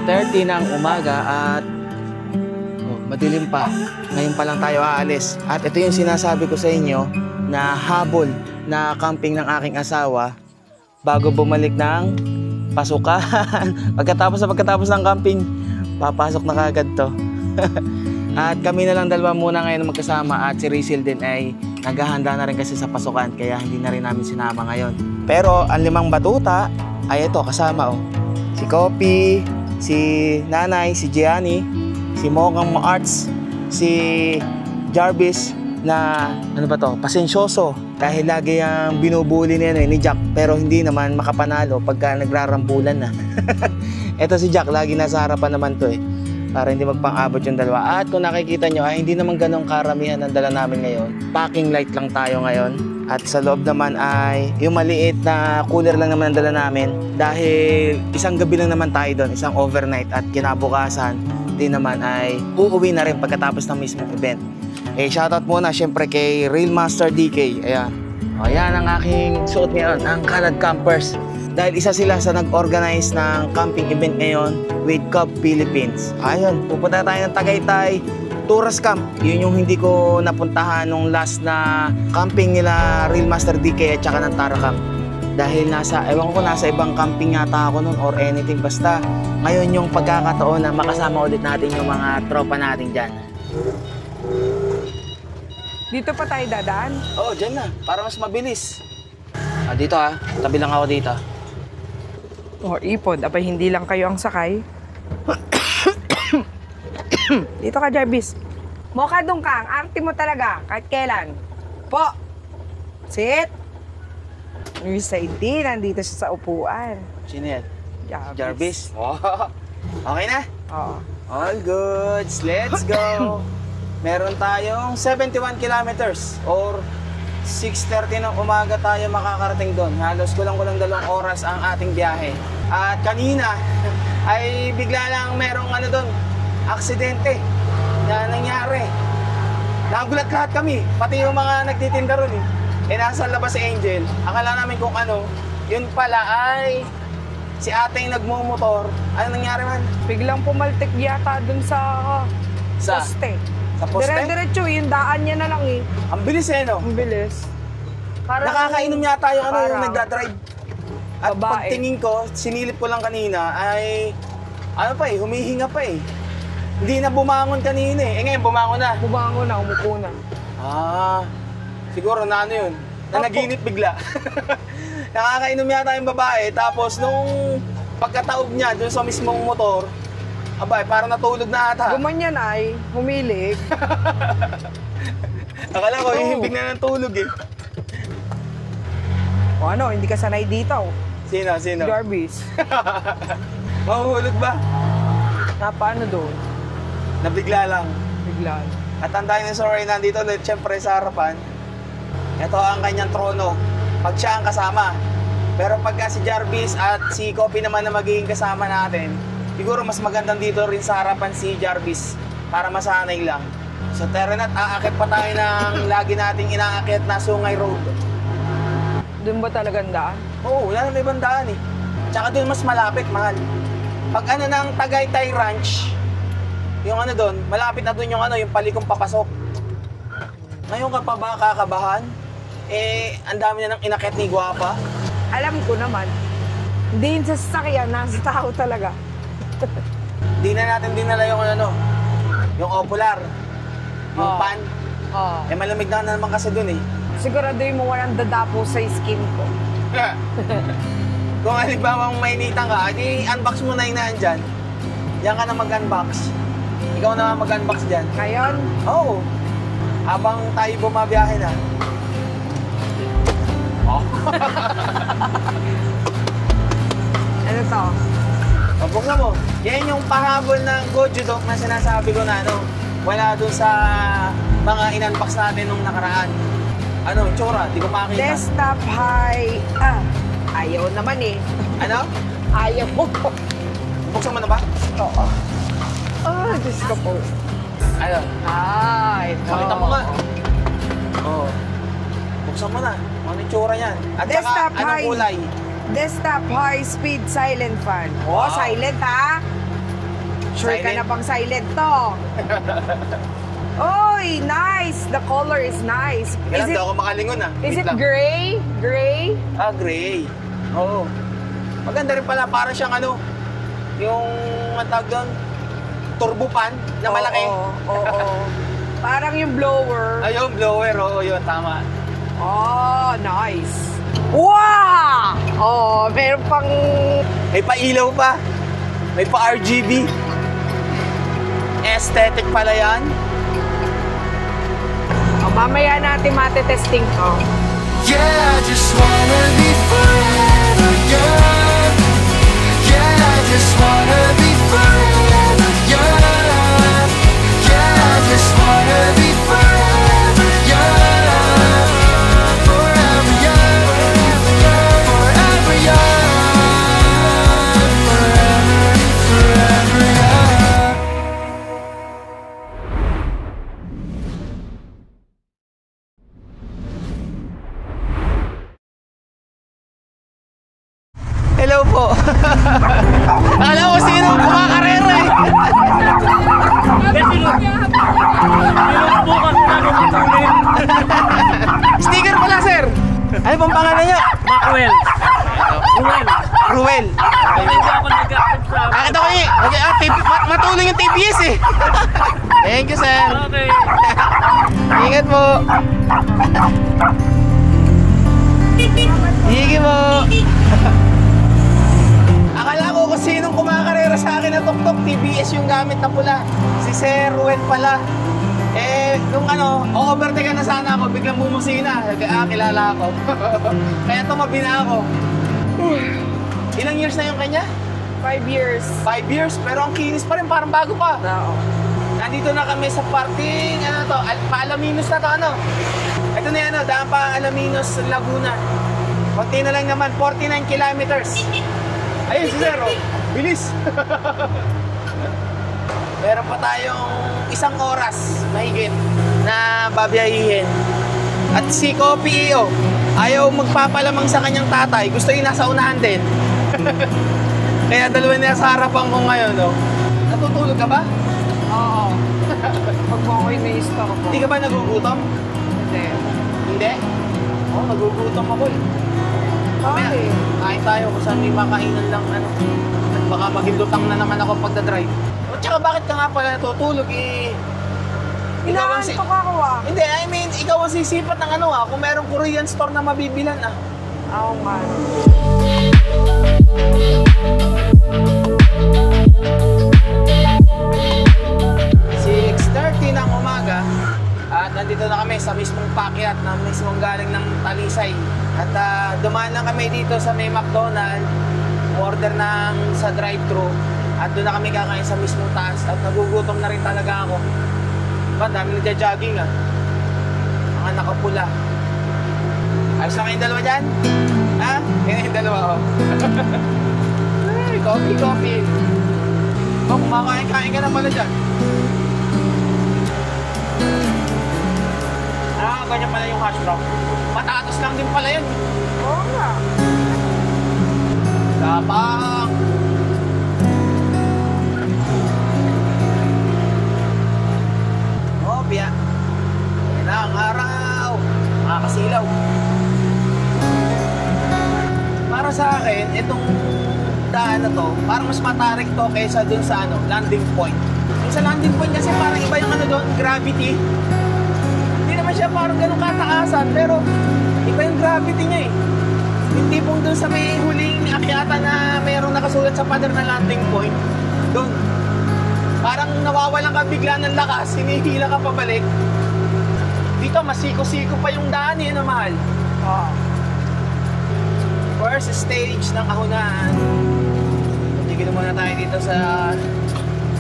4:30 ng umaga at madilim pa. Ngayon pa lang tayo aalis. At ito yung sinasabi ko sa inyo na habol na camping ng aking asawa bago bumalik ng pasukan. pagkatapos ng camping, papasok na kagad to. At kami na lang dalawa muna ngayon magkasama at si Rachel din ay naghahanda na rin kasi sa pasukan kaya hindi na rin namin sinama ngayon. Pero ang 5 batuta ay ito kasama Si Kopi, si Nanay, si Gianni, si Mogang Arts, si Jarvis na pasensyoso dahil lagi ang binubuli ni Jack pero hindi naman makapanalo pagka nagrarambulan na. Ito si Jack, lagi nasa harapan naman to para hindi magpang-abot yung dalawa. At kung nakikita nyo ay hindi naman ganong karamihan ang dala namin ngayon. Packing light lang tayo ngayon. At sa loob naman ay yung maliit na cooler lang naman ang dala namin dahil isang gabi lang naman tayo doon, isang overnight at kinabukasan din naman ay uuwi na rin pagkatapos ng mismong event. Shoutout muna syempre kay Real Master DK. Ayan. Ayan ang aking suot ngayon, ang Kalad Campers. Dahil isa sila sa nag-organize ng camping event ngayon with Cub Philippines. Ayun, pupunta tayo ng Tagaytay Tourist Camp. Yun yung hindi ko napuntahan nung last na camping nila Real Master DK at saka ng Tara Camp. Dahil nasa ibang camping yata ako nun or anything. Basta ngayon yung pagkakataon na makasama ulit natin yung mga tropa natin dyan. Dito pa tayo dadaan? Oo, dyan na. Para mas mabilis. Dito tabi lang ako dito. Ipod, abay hindi lang kayo ang sakay. Dito ka, Jarvis. Mukha doon ka, ang arte mo talaga, kahit kailan. Po! Sit! Yung side nandito siya sa upuan. Sino yan? Jarvis. Okay na? Oo. All goods, let's go! Meron tayong 71 kilometers or 6:30 ng umaga tayo makakarating doon. Halos kulang-kulang 2 oras ang ating biyahe. At kanina ay bigla lang merong doon, aksidente na nangyari. Nagulat lahat kami, pati yung mga nagtitinda ron nasa labas si Angel. Akala namin kung yun pala ay si ateng nagmumotor. Ano nangyari man? Biglang pumaltik yata dun sa poste. Sa poste? Dire-diretso, yung daan niya na lang Ang bilis no? Ang bilis. Nakakainom yata yung yung nagdadrive. At babae. pagtingin ko, sinilip ko lang kanina ay humihinga pa Hindi na bumangon kanina ngayon bumangon na. Bumangon na, umupo na. Siguro na yun. Na naginip bigla. Nakakainom yata yung babae. Tapos nung pagkataob niya dun sa mismong motor, parang natulog na ata. Gumanyan ay, humilig. Akala ko, hihimbing na ng tulog Hindi ka sanay dito. Sino? Jarvis. Mahuhulog ba? Paano doon? Nabigla lang. Bigla. At ang dinosaur ay nandito ulit, syempre sa harapan. Ito ang kanyang trono. Pag siya ang kasama. Pero pagka si Jarvis at si Kopi naman na magiging kasama natin, siguro mas magandang dito rin sa harapan si Jarvis para masanay lang. Sa Terrenat, aakit pa tayo ng lagi nating inaakit na Sungay Road. Doon ba talagang daan? Oo, wala na ibang daan Tsaka doon mas malapit, mahal. Pag ng Tagaytay Ranch, yung doon, malapit na doon yung yung palikong papasok. Ngayon ka pa ba kakabahan? Ang dami na ng inakit ni Guapa. Alam ko naman. Hindi yun sa sasakyan, nasa tao talaga. Di na natin dinala yung yung Opular, yung pan. Malamig na naman kasi doon Siguraduhin mo walang dadapo sa skin ko. Kung halimbawa mainitan ka, i-unbox mo na yung nandyan. Diyan ka na mag-unbox. Ikaw na mag-unbox dyan. Ngayon? Oo. Habang tayo bumabiyahe na. Ano to? Buksan mo. Yan yung pahabol ng Goju Dog na sinasabi ko na wala doon sa mga in-unbox natin nung nakaraan. Tsura? Di ko makakita. Desktop high. Ayaw naman Ano? Ayaw mo. Buksan mo na ba? Oo. Diyos ko po. Pakita mo nga. Buksan mo na. Ano yung tsura niyan? At Desktop saka, anong kulay? Desktop high speed silent fan. Wow. Silent ha? Sure ka na bang silent to? Oy, nice! The color is nice. Kailan daw ako makalingon ah. Is Wait it lang. gray? Gray? Ah, gray. Oo. Maganda rin pala. Para siyang ano, yung matag doon, turbo pan na malaki. Oo. Parang yung blower. Ay, yung blower. Oo, yun. Tama. Oh, nice. Wow! Oh, meron pang... May pa-ilaw pa. May pa-RGB. Aesthetic pala yan. Oh, mamaya natin mate-testing to. Yeah, I just wanna be forever young. Yeah, I just wanna be forever young. Yeah, I just wanna be forever young. Forever young. Forever young. Forever young. Hello po. Alam ko sino kumakarera eh. Sticker pala, sir. Ano pong pangalan niyo? Macwell. Ruel. Hindi ako nag-accept sa... Akit ako eh. Matulong yung TBS eh. Thank you, sir. Okay. Ingat po. Sige po. Akala ko kung sinong kumakarera sa akin na tuktok, TBS yung gamit na pula. Si Sir Ruel pala. Eh, nung ano, o-overtake na sana ako, biglang bumusina. Kilala ako. Kaya tumabi na ako. Ilang years na yung kanya? 5 years. 5 years, pero ang kinis pa rin, parang bago pa. Oo. Nandito na kami sa parking, ano to, pa-Alaminos na to, ano? Ito na yan, ano, daan pa Alaminos, Laguna. Konti na lang naman, 49 kilometers. Ayun si Sir, oh. Bilis. Meron pa tayong 1 oras, mahigit, na babiyahihin. At si Kopi, oh, ayaw magpapalamang sa kanyang tatay. Gusto yung nasa unahan din. Kaya dalawa niya sa harapan ko ngayon, oh. Natutulog ka ba? Oo. Pag mo ako'y may store ko. Hindi ka ba nagugutom? Hindi. Hindi? Oo, nagugutom ako eh. Mamaya, Okay. kain tayo kung saan may makainan lang ano. At baka maging lutang na naman ako pagdadrive. At saka bakit ka nga pala natutulog eh? Ikaw ang Inaantok ako ah. Hindi, I mean, ikaw ang sisipat ng ano ah. Kung merong Korean store na mabibilan ah. Oo nga. ng umaga at nandito na kami sa mismong pakyat na mismong galing ng Talisay. At dumaan lang kami dito sa may McDonald's, order ng sa drive-thru at doon na kami kakain sa mismong taas at nagugutom na rin talaga ako. Ba, dami nagja-jogging ah. Mga nakapula. Ayos na kayong dalawa dyan? Ha? Yan yung dalawa oh. Ay, coffee. Oh, kumakain-kain ka na pala dyan. Ganyan pala yung hash brown. Patatas lang din pala yun. Oo nga. Tapang. Oh, biya. Yan na ang araw. Makakasilaw. Para sa akin, itong daan na to, parang mas matarik to kaysa dun sa ano, landing point. Yung sa landing point kasi parang iba yung ano doon, gravity. Naman siya parang ganun kataasan pero iba yung gravity niya eh. Hindi pong doon sa may huling akyata na mayroong nakasulat sa pader na landing point, doon parang nawawalan ka bigla ng lakas, hinihila ka pabalik. Dito masiko-siko pa yung daan eh, na mahal. First stage ng Kahunahan. Tigil muna tayo dito sa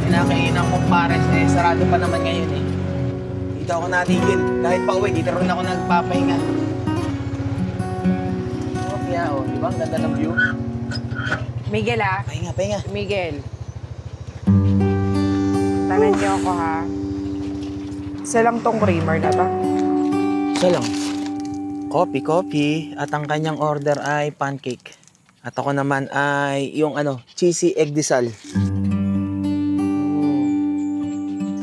pinakainan kong pares eh, sarado pa naman ngayon eh. Dito ako natigil. Kahit pa uwi, dito rin ako nagpapahinga. Oh, kaya oh. Di ba? Ang ganda ng view. Miguel ah. Pahinga. Miguel. Tanan niyo ako ha. Isa lang tong creamer na to. Isa lang. Coffee. At ang kanyang order ay pancake. At ako naman ay yung ano, cheesy egg disal.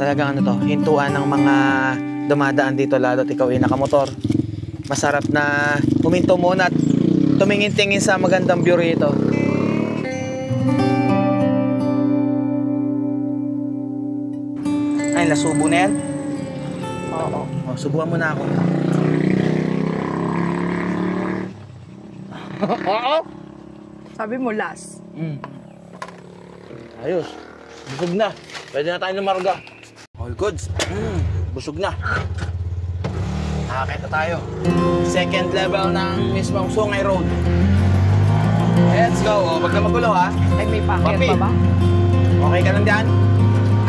Talagang ano to, hintuan ng mga dumadaan dito, lalo't ikaw ay nakamotor. Masarap na huminto muna at tumingin-tingin sa magandang view rito. Ay, nasubo na yan? Oo. Oh, subuhan mo na ako. Oo. Sabi mo last. Ayos. Busog na. Pwede na tayo lumarga. All goods. Busog na. Nakakita tayo. Second level ng mismong Sungay Road. Let's go. Oh, wag na magulo ha. Ay, may packet Papi. pa ba? Okay ka lang dyan?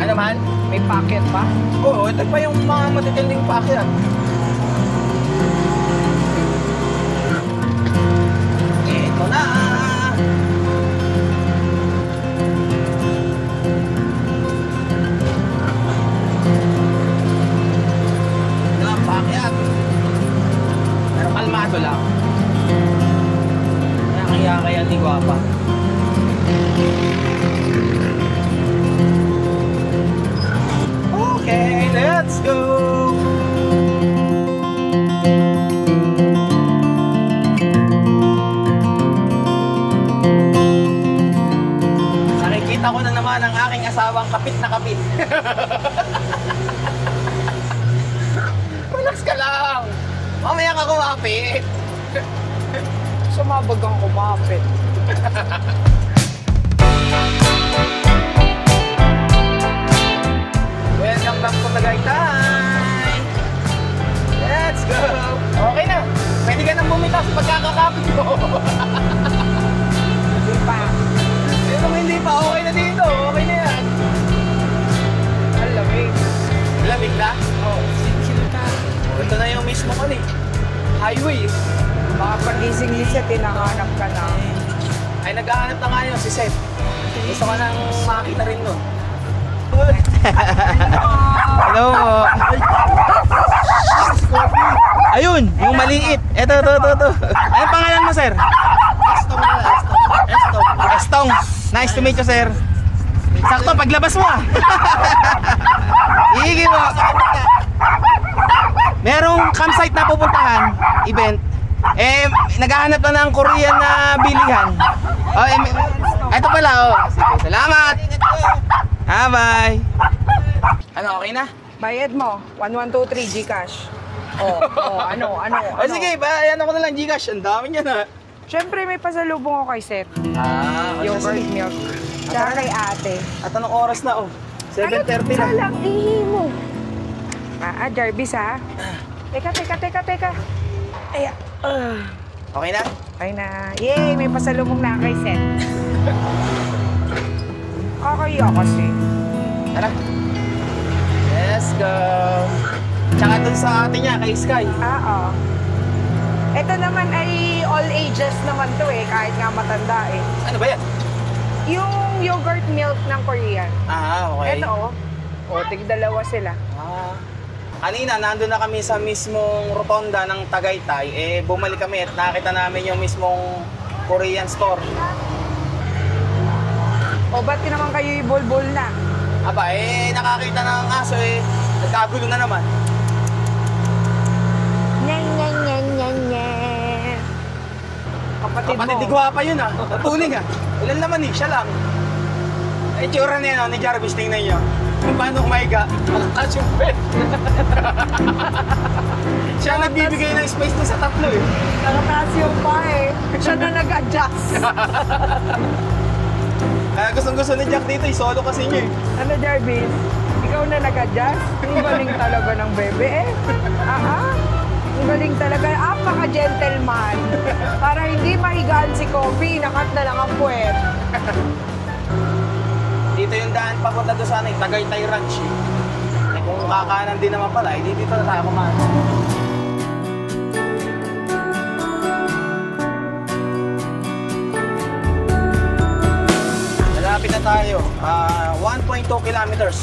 Ano man? May packet pa? Oo, ito pa yung mga matitinding packet. Ito na. Ito ang packet. Pero kalmado lang. Kaya di guwapa. Okay, let's go! Nakikita ko na naman ang aking asawang kapit na kapit. Relax ka lang! Mamaya ka kumapit! Sumabag ang kumapit. Welcome back to Tagaytay! Let's go! Okay na! Pwede ka nang bumitaw sa pagkakakapit ko! Hindi pa. Pero kung hindi pa, okay na dito. Okay na yan. Ang lamig. Lamig na? Oo. Ito na yung mismo ko highway. Baka pagising ni Seth, hinahanap ka na. Ay, naghahanap na nga yun si Seth. Gusto ko nang makita rin nun. Hello po. Ayun, yung maliit. Ito. Anong pangalan mo, sir? Estong. Nice to meet you, sir. Sakto, paglabas mo ah. Hihigi mo. Merong campsite na pupuntahan, event. Naghahanap na ng Korean na bilihan. Ito pala, Sige, salamat. Bye. Ano, okay na? Bayad mo, 1123 Gcash. Ano? Sige, bayan ako na lang Gcash. Ang dami niya na. Siyempre, may pasalubong ako kay Seth. Yogurt milk. Tsaka kay ate. At anong oras na, 7:30 na. Salang ihi mo. Jarvis ha? Teka. Ay, Okay na? ay na. Yay, may pasalubong na kay Seth. Kakaya kasi. Tara. Let's go. Tsaka dun sa ate niya, kay Sky. Oo. Ito naman ay all ages naman to kahit nga matanda Ano ba yan? Yung yogurt milk ng Korean. Okay. Ito tig-dalawa sila. Kanina, nandun na kami sa mismong rotonda ng Tagaytay. Bumalik kami at nakita namin yung mismong Korean store. Ba't naman kayo ibol-bol na? Aba, nakakita na ng aso nagkagulo na naman. Kapatid ni Guwapa yun Tuling Ilan naman siya lang. Tsura na yan ni Jarvis, tingnan niyo. Kung paano umahiga, malakas yung pet. Siya nagbibigay ng space na sa tatlo Nakataas yung pa Siya na nag-adjust. Gustong-gusto ni Jack dito, solo kasi niya Ano, Jarvis? Ikaw na nag-adjust? Ang galing talaga ng bebe Ang galing talaga. Apaka-gentleman. Para hindi mahigaan si Kobe, nakat na lang ang puwet. Dito yung daan papunta doon sa Tagaytay Ranch kung kakanan din naman pala, dito na tayo kumain. Malapit na tayo. 1.2 kilometers.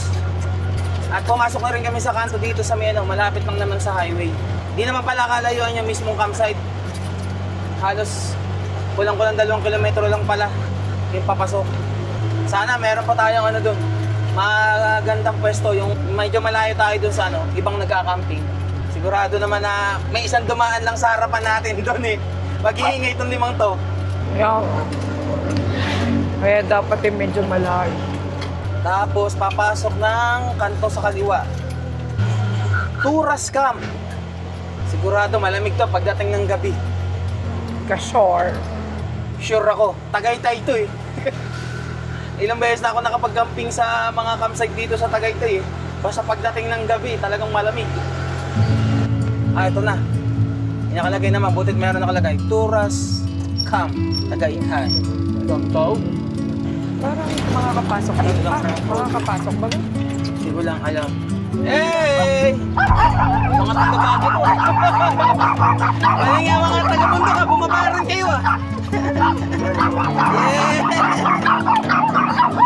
At pumasok na rin kami sa kanto dito sa malapit lang naman sa highway. Di naman pala kalayuan yung mismong campsite. Halos kulang-kulang 2 kilometro lang pala yung papasok. Sana meron pa tayong doon, magandang pwesto, yung medyo malayo tayo dun sa ibang nagka-camping. Sigurado naman na may isang dumaan lang sa harapan natin doon eh. Mag-iingay itong 5 to. Yeah. Kaya dapat medyo malayo. Tapos papasok ng kanto sa kaliwa. Turas Camp. Sigurado malamig to pagdating ng gabi. Ka-shore. Sure ako, Tagaytay to eh. Ilang beses na ako nakapag-camping sa mga campsite dito sa Tagaytay eh. Basta pagdating ng gabi, talagang malamig. Ito na. Nakalagay naman, butit meron nakalagay. Turas Camp, Tagaytay. Tonto? Parang makakapasok ba? Makakapasok ba? Hindi ko lang alam. Hey! Mga taga-Baguio po. Ano nga mga taga-Mundo ka, bumaba rin kayo ah. Yeah!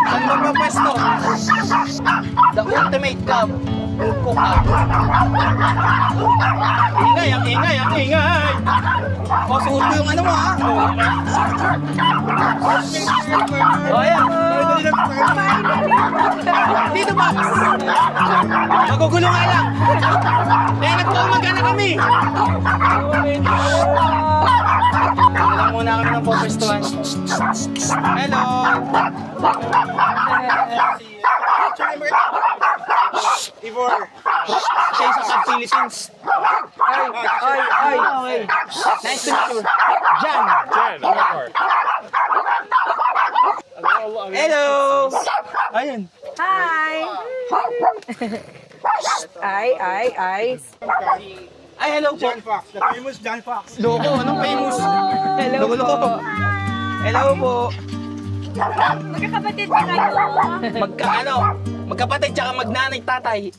Saan ba pwesto? The Ultimate Club. Ulco Club. Ingay, ang ingay, ang ingay! O, suot mo yung ano mo ha? O, ayan. Dito ba? Magugulo nga lang. Eh, nagpaumaga na kami. Alam muna kami ng popwestuhan. Hello. Ivor. Siya isa sa Philippines. Ay. Nice to meet you. Jan. Hello. Ayun. Hi! Ay. Ay, hello po. John Fox, the famous John Fox. Loko, anong famous? Hello Loko. po. Hello po. Magkakapatid ba kayo? Magkapatid tsaka magnanay tatay.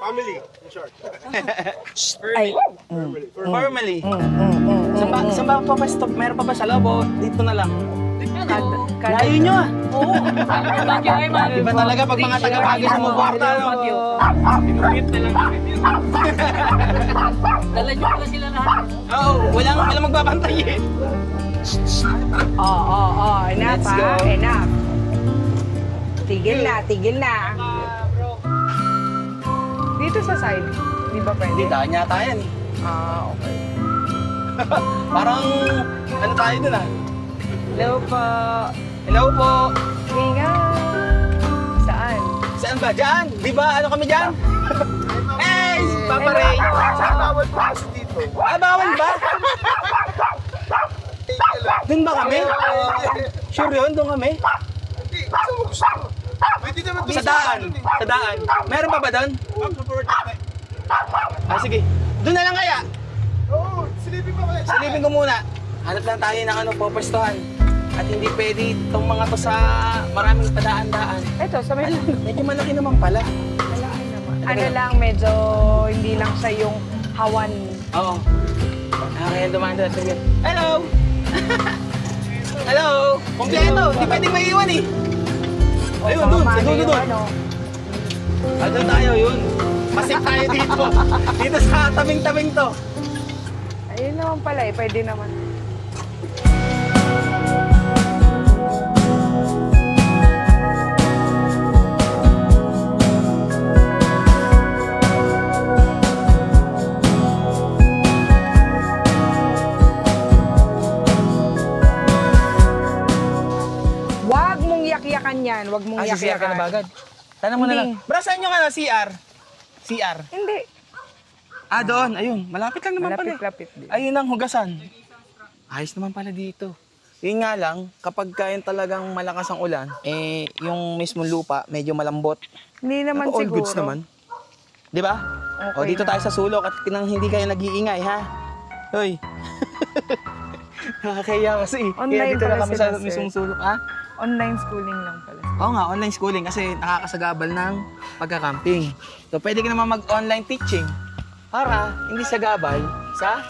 Family, in short. Ay. Formally. Saan ba pa stop? Meron pa ba sa loob o dito na lang? Layo nyo ah. Oo. Bagyo ay Bagyo. Iba talaga pag mga taga-Baguio sa Muborta. Bagyo. Pinumute na lang kami dito. Dala nyo pala sila lahat. Oo, walang magbabantay eh. Enough Let's go. enough. Tigil na. Dito sa side, di ba pwede? Hindi tayo niya tayo eh. Okay. Parang ano tayo dun ah. Hello po. Hello po. Ingat. Saan? Saan ba? Diyan? Di ba ano kami dyan? Hey! Papa Ray! Saan bawal po kasi dito? Ah, bawal ba? Doon ba kami? Sure yun? Doon kami? Hindi, gusto mo gusto mo. Pwede naman doon Sa daan. Sa daan. Meron pa ba doon? Ma'am, support natin. Ah, sige. Doon na lang kaya. Oo, silipin pa kayo. Silipin ko muna. Hanap lang tayo ng popwestuhan. At hindi pwede itong mga to sa maraming padaan-daan. Ito, sa may Medyo malaki naman pala. ano lang, medyo hindi lang siya yung hawan. Oo. Kaya dumaan doon. Hello! Hello! Kompleto! Hindi pwedeng maiiwan eh. Ayun, doon. Siguro doon. Doon tayo, yun. Masik tayo dito. Dito sa tabing-tabing to. Ayun naman pala eh, pwede naman. Huwag mong yak-yakan yan. Huwag mong Sisiya ka na ba agad? Tanong mo na lang. Hindi. Bra, saan nyo ka na CR? CR? Hindi. Doon. Ayun. Malapit lang naman pala. Malapit-lapit din. Ayun ang hugasan. Ayos naman pala dito. Yun nga lang, kapag kain talagang malakas ang ulan, yung mismong lupa, medyo malambot. Hindi naman All siguro. goods naman. Di ba? Okay O, dito na. tayo sa sulok at nang hindi kayo nag-iingay, ha? Hoy. Nakakaya kasi. Online Kaya dito pala na kami sila, sa sir. mismong sulok, ha? Online schooling lang pala. Oo nga, online schooling kasi nakakasagabal ng pagka-camping. So, pwede ka naman mag-online teaching para hindi sagabal sa...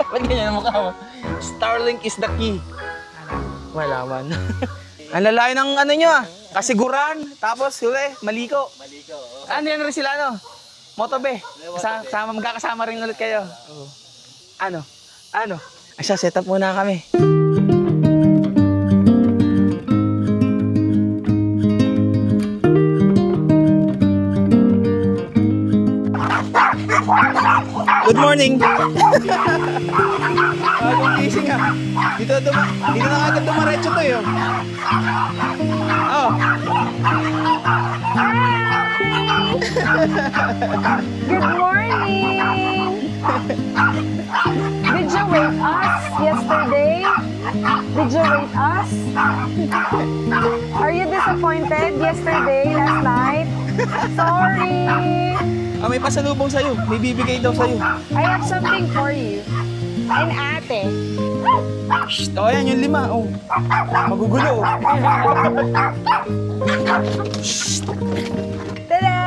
Ba't ganyan ang mukha mo? Starlink is the key. Wala man. Ang lalayo ng ano nyo ah. Kasiguran, tapos huli, maliko. Ano yan rin sila ano? Motobe. Magkakasama rin ulit kayo. Ano? Asya, set up muna kami. Good morning. Bagong gising ha. Dito na agad dumaretso to yun. Oh. Good morning! Did you wake us yesterday? Did you wake us? Are you disappointed yesterday, last night? Sorry! May pasalubong sa'yo. May bibigay daw sa'yo. I have something for you. And ate. Shh. Oh, ayan yung 5. Oh. Magugulo. Oh. Shh. Tada!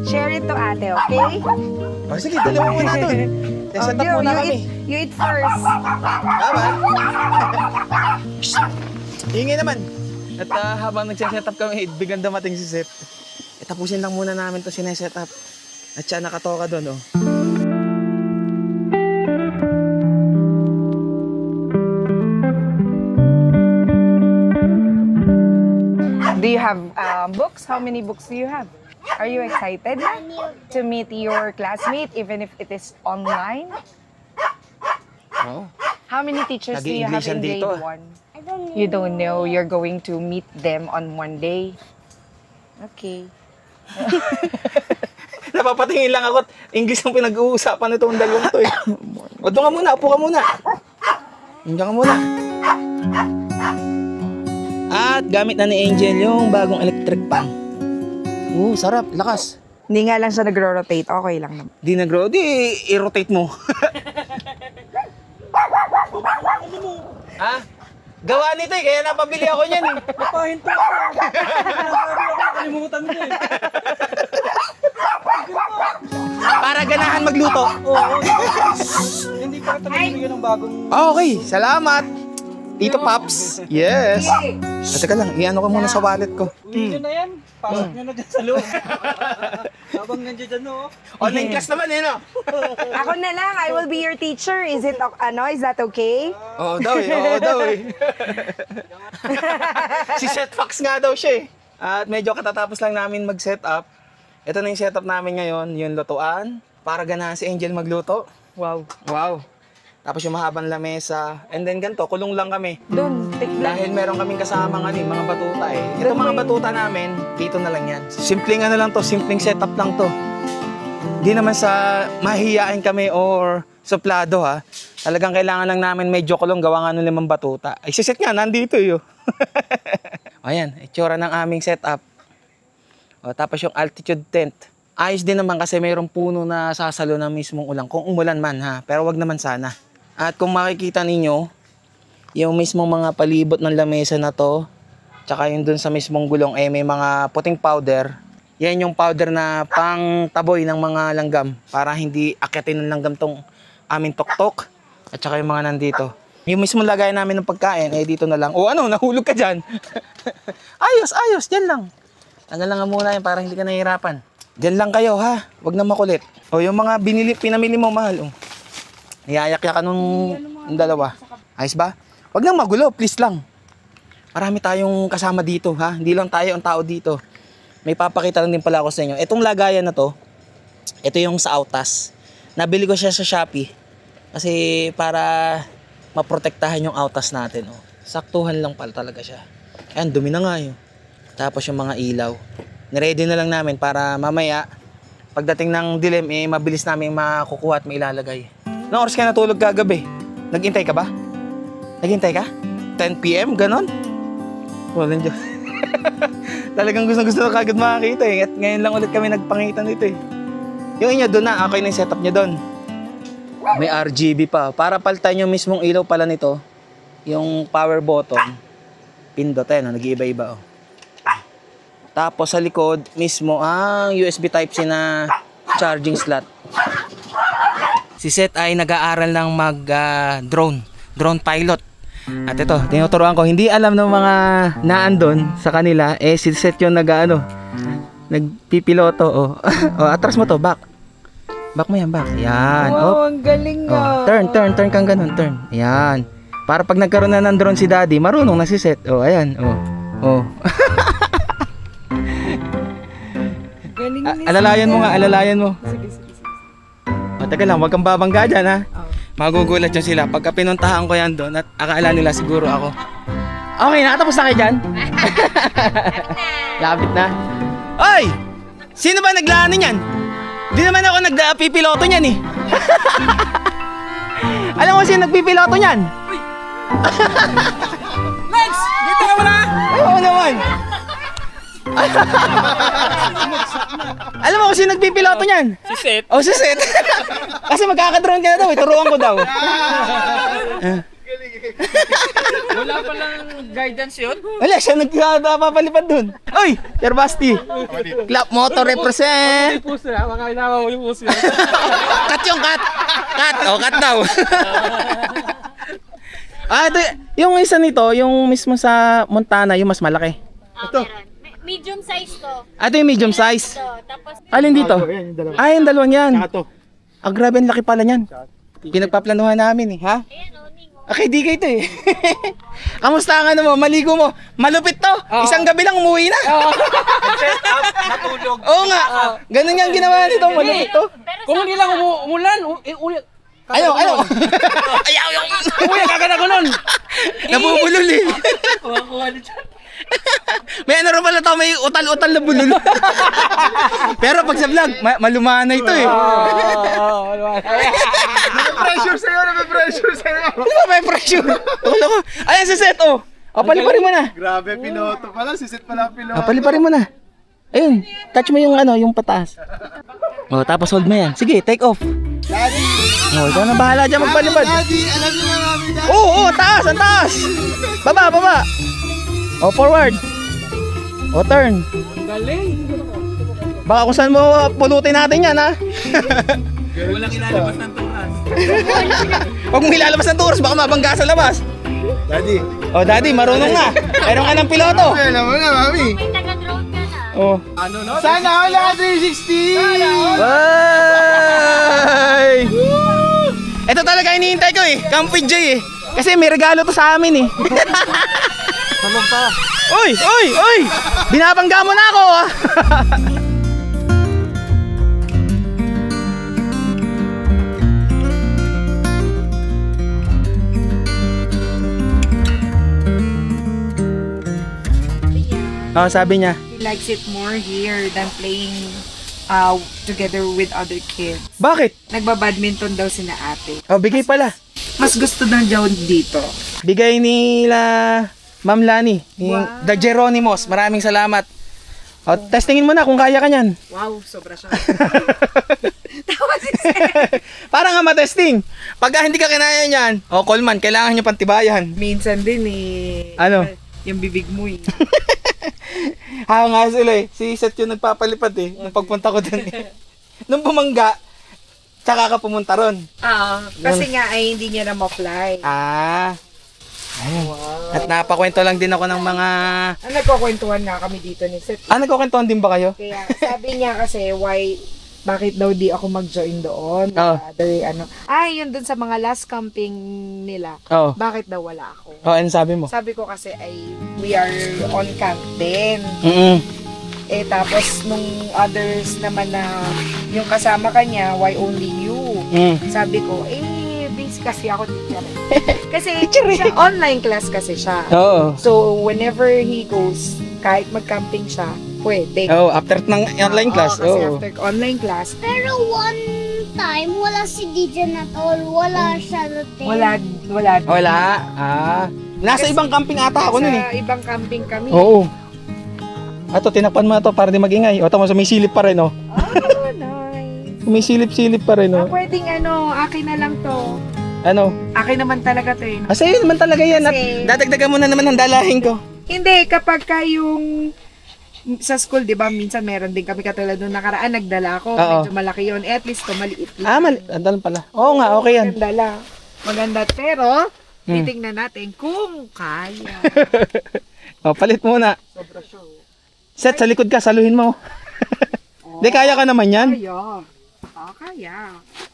Share it to ate, okay? Oh, sige, dalawa muna doon. Set up muna kami. You eat first. Tama. Shh. Ingay naman. At habang nagsiset up kami, biglang dumating si Seth. Tapusin lang muna namin to sineset up. At siya nakatoka doon, oh. Do you have books? How many books do you have? Are you excited to meet your classmate even if it is online? Oh. How many teachers do you have in grade dito. 1? You don't know. You're going to meet them on Monday. Okay. Napapatingin lang ako at English ang pinag-uusapan nitong dalawang to eh. O doon ka muna, upo ka muna. Diyan ka muna. At gamit na ni Angel yung bagong electric fan. Sarap, lakas. Hindi nga lang siya nagro-rotate. Okay lang naman. Di nag-grow, di i-rotate mo. Ha? Gawa nito eh, kaya napabili ako niyan eh. Napahinto ako. Kalimutan mo eh. Para ganahan magluto. Hindi pa ito nabibigyan ng bagong... Okay, salamat. Tito Pops. Yes. Teka lang, i-ano ko muna sa wallet ko. Uwi nyo na yan. Pasok nyo na dyan sa loob. Habang nandiyan dyan, no? Online class naman eh, no? Ako na lang. I will be your teacher. Is it, is that okay? Oo daw eh. Si Seth Fox nga daw siya eh. At medyo katatapos lang namin mag-set up. Ito na yung setup namin ngayon, yung lutuan. Para ganahan si Angel magluto. Wow. Tapos yung mahabang lamesa. And then ganito, kulong lang kami. Doon, tikla. Dahil meron kaming kasama mga batuta eh. Ito mga batuta namin, dito na lang yan. Simpleng simpleng setup lang to. Hindi naman sa mahihiyain kami or suplado ha. Talagang kailangan lang namin medyo kulong gawa nga ng 5 batuta. Ay, siset nga, nandito yun. Ayan, itsura ng aming setup. O, tapos yung altitude tent. Ayos din naman kasi mayroong puno na sasalo ng mismong ulan. Kung umulan man ha, pero wag naman sana. At kung makikita ninyo, yung mismong mga palibot ng lamesa na to, tsaka yung dun sa mismong gulong, may mga puting powder. Yan yung powder na pang taboy ng mga langgam para hindi akitin ng langgam tong aming tuktok. At tsaka yung mga nandito. Yung mismong lagay namin ng pagkain, dito na lang. O ano, nahulog ka dyan. ayos, dyan lang. Tagal lang nga muna yan para hindi ka nahihirapan. Dyan lang kayo ha, wag na makulit. O yung mga pinamili mo mahal. Niyayakya ka nung dalawa. Ayos ba? Wag nang magulo, please lang. Marami tayong kasama dito, ha? Hindi lang tayo ang tao dito. May papakita lang din pala ako sa inyo. Itong lagayan na to, ito yung sa Autas. Nabili ko siya sa Shopee. Kasi para maprotektahan yung Autas natin. Oh. Saktuhan lang pala talaga siya. Ayan, dumi na nga yun. Tapos yung mga ilaw. Niready na lang namin para mamaya, pagdating ng dilim, mabilis namin makukuha at mailalagay. Anong oras ka natulog kagabi? Naghintay ka ba? Naghintay ka? 10 PM? Ganon? Walang Diyos. Talagang gusto na kagad makakita eh. At ngayon lang ulit kami nagpangita nito eh. Yung inyo doon na, okay na yung setup niya doon. May RGB pa. Para palitan yung mismong ilaw pala nito, yung power button, pindot eh, nag-iiba-iba oh. Tapos sa likod mismo, ang USB Type-C na charging slot. Si Seth ay nag-aaral ng drone pilot. At ito, tinuturuan ko, hindi alam ng mga naandon sa kanila, si Seth yung nagpipiloto. Oh. Atras mo to, back. Back mo yan, back. Yan. Wow, ang galing nga. Turn kang ganun, turn. Yan. Para pag nagkaroon na ng drone si Daddy, marunong na si Seth. Ayan. Galing alalayan mo. Sige. teka lang, wag kang babangga dyan ha. Oh. Magugulat yung sila pagka pinuntahan ko yan doon at akala nila siguro ako. Okay, nakatapos na kayo dyan? Lapit na. Oy! Sino ba naglaano niyan? Di naman ako nagpipiloto niyan eh. Alam mo sino nagpipiloto niyan? Lex! Dito ka muna! Oo naman. Alam mo kung sino nagpipiloto niyan? Si Seth. Oh, si Seth. Kasi magkakadrone ka na daw, turuan ko daw. Wala palang guidance yun. Wala, siya nagpapalipad dun. Uy, Sir Basti. Clap Moto represent. Puso na, makakilama mo yung puso na. Cut yung cut. Cut. Oh, cut daw. Ito, yung isa nito, yung mismo sa Montana, yung mas malaki. Ito. Medium size to. Ito yung medium size. Ito. Tapos, Alin dito? Yung dalawang yan. Ito. Ah, grabe, ang laki pala niyan. Pinagpaplanuhan namin eh, ha? ayan o, Ningo. Okay, di kayo ito eh. Kamusta ang ano mo? Maligo mo? Malupit to. Isang gabi lang umuwi na. Set up, natulog. Oo nga. Ganun nga ang ginawa nito. Malupit to. Pero Kung hindi lang umulan, Ayaw. Ayaw. Uy, kagana ko nun. Nabubulol eh. Kuha na dyan. May ano rin pala to, may utal-utal na bulol. Pero pag sa vlog, malumanay ito eh. Pressure sa'yo, pressure sa'yo. Di ba may pressure? Wala ko. Ayan si Seth oh. O, paliparin mo na. Grabe, piloto pala. Sisit pala ang piloto. O, paliparin mo na. Ayun, touch mo yung ano, yung pataas. O, tapos hold mo yan. Sige, take off. Daddy! O, ikaw na bahala dyan magpalipad. Daddy! Alam niyo na namin, Daddy! Oo, taas, ang taas. Baba. O, forward. O, turn. Galing. Baka kung saan mo pulutin natin yan, ha? Walang ilalabas ng turas. Huwag mong ilalabas ng tours, baka mabangga sa labas. Daddy! O, daddy, marunong na. Meron ka ng piloto. Alam mo na, mami! may taga-drone ka na. O. Ano no? Sana all 360! Ay! Ito talaga iniintay ko eh, Camp with Jay eh. Kasi may regalo to sa amin eh. Ano pa? Uy! Binabangga mo na ako ah. Oh, sabi niya. He likes it more here than playing together with other kids. Bakit? Nagbabadminton daw sina ate. Oh, bigay pala. Mas gusto ng Joan dito. Bigay nila Ma'am Lani, Wow. The Geronimos. Maraming salamat. O, testingin mo na kung kaya ka niyan. Wow, sobra siya. Para nga matesting. Pagka hindi ka kinaya niyan, o Coleman, kailangan nyo pantibayan. Minsan din eh. Ano? Yung bibig mo eh. Nga sila eh. Si Seth yung nagpapalipad eh. Nung pagpunta ko dun eh. Nung bumangga, tsaka ka pumunta ron. Kasi nga ay hindi niya na ma-fly. Ayun. At napakwento lang din ako ng mga... Nagkukwentuhan nga kami dito ni Seth. Nagkukwentuhan din ba kayo? Kaya sabi niya kasi bakit daw di ako mag-join doon? Oo. Yun dun sa mga last camping nila. Oo. Bakit daw wala ako? Ano sabi mo? Sabi ko kasi we are on camp din. Eh tapos nung others naman na yung kasama kanya, why only you? Sabi ko, busy kasi ako teacher. Kasi siya, online class kasi siya. Oo. So whenever he goes, kahit mag-camping siya, pwede. Oh, after ng online class. Kasi Oo. after online class, Pero one time, wala si DJ at all. Wala siya natin. wala. Nasa ibang camping ata ako nun eh. Sa ibang camping kami. Oo. Ato, tinakpan mo na to para di magingay. O, tama, sumisilip pa rin, oh. Oh, nice. Sumisilip-silip pa rin, oh. Pwedeng akin na lang to. Ano? Akin naman talaga to eh. Sa'yo naman talaga yan. At Kasi- dadagdagan mo na naman ng dalahin ko. Hindi, kapag yung sa school, di ba, minsan meron din kami katulad nung nakaraan, nagdala ako. Oo. Medyo malaki yun. At least to, maliit lang. Andalan pala. Oo nga, okay yan. Maganda lang. Maganda. Pero, titingnan natin kung kaya. O, palit muna. Sobra sure. Set, sa likod ka, saluhin mo. Di, kaya ka naman yan. Kaya. Kaya.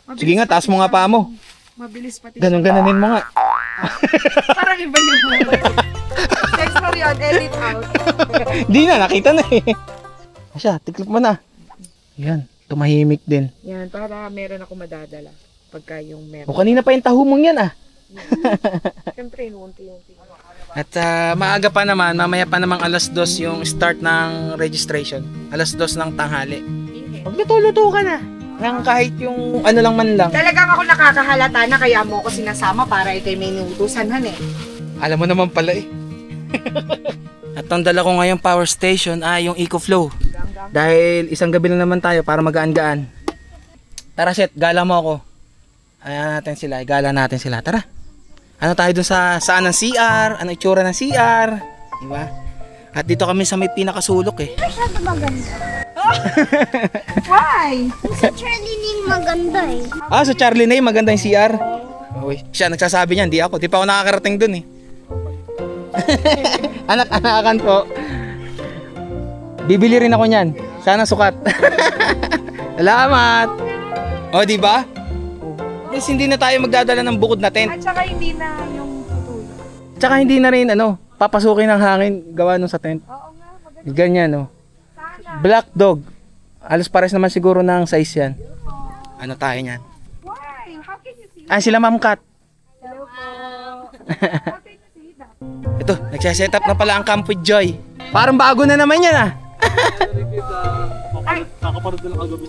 Mabilis Sige nga, taas mo nga pa mo. Mabilis pati. Ganon-ganonin mo nga. Parang iba yung text mo yun, edit out. Di na, nakita na eh. Asya, tiklop mo na. Yan. tumahimik din. Yan, para meron ako madadala. Pagka yung meron. O kanina pa yung tahumong yan ah. Siyempre, unti-unti. At maaga pa naman, mamaya pa namang 2:00 yung start ng registration. 2:00 ng tanghali. Magluto-luto ka na. Nang kahit yung ano lang man lang. Talagang ako nakakahalata na kaya mo ko sinasama para ikay may inuutusan eh. Alam mo naman pala eh. At ang dala ko ngayong power station ay yung EcoFlow. Dahil isang gabi lang naman tayo para magaan-gaan. Tara Seth, gala mo ako. Ayan natin sila, igala natin sila. Tara. Ano tayo dun saan ng CR? Ano itsura ng CR? Diba? At dito kami sa may pinakasulok eh. Masyado maganda. Why? Sa Charlie Ning maganda eh. Ah, sa Charlie Nay, maganda yung CR. Uy, siya nagsasabi niyan, di ako. Di pa ako nakakarating dun eh. Anak-anakan po. Bibili rin ako niyan. Sana sukat. Salamat. O, di ba? Yes, hindi na tayo magdadala ng bukod na tent. At saka hindi na yung tutulog. Tsaka hindi na rin papasukin ng hangin gawa nung sa tent. Oo nga, maganda. Ganyan, no. Sana. Black dog. Alos pares naman siguro ng size yan. Ano tayo niyan? Why? How can you see? Ah, sila Ma'am Kat. Hello po. How can you see that? Ito, nagsiset up na pala ang Camp with Joy. Parang bago na naman yan ah. Nakaparod na lang kagabi.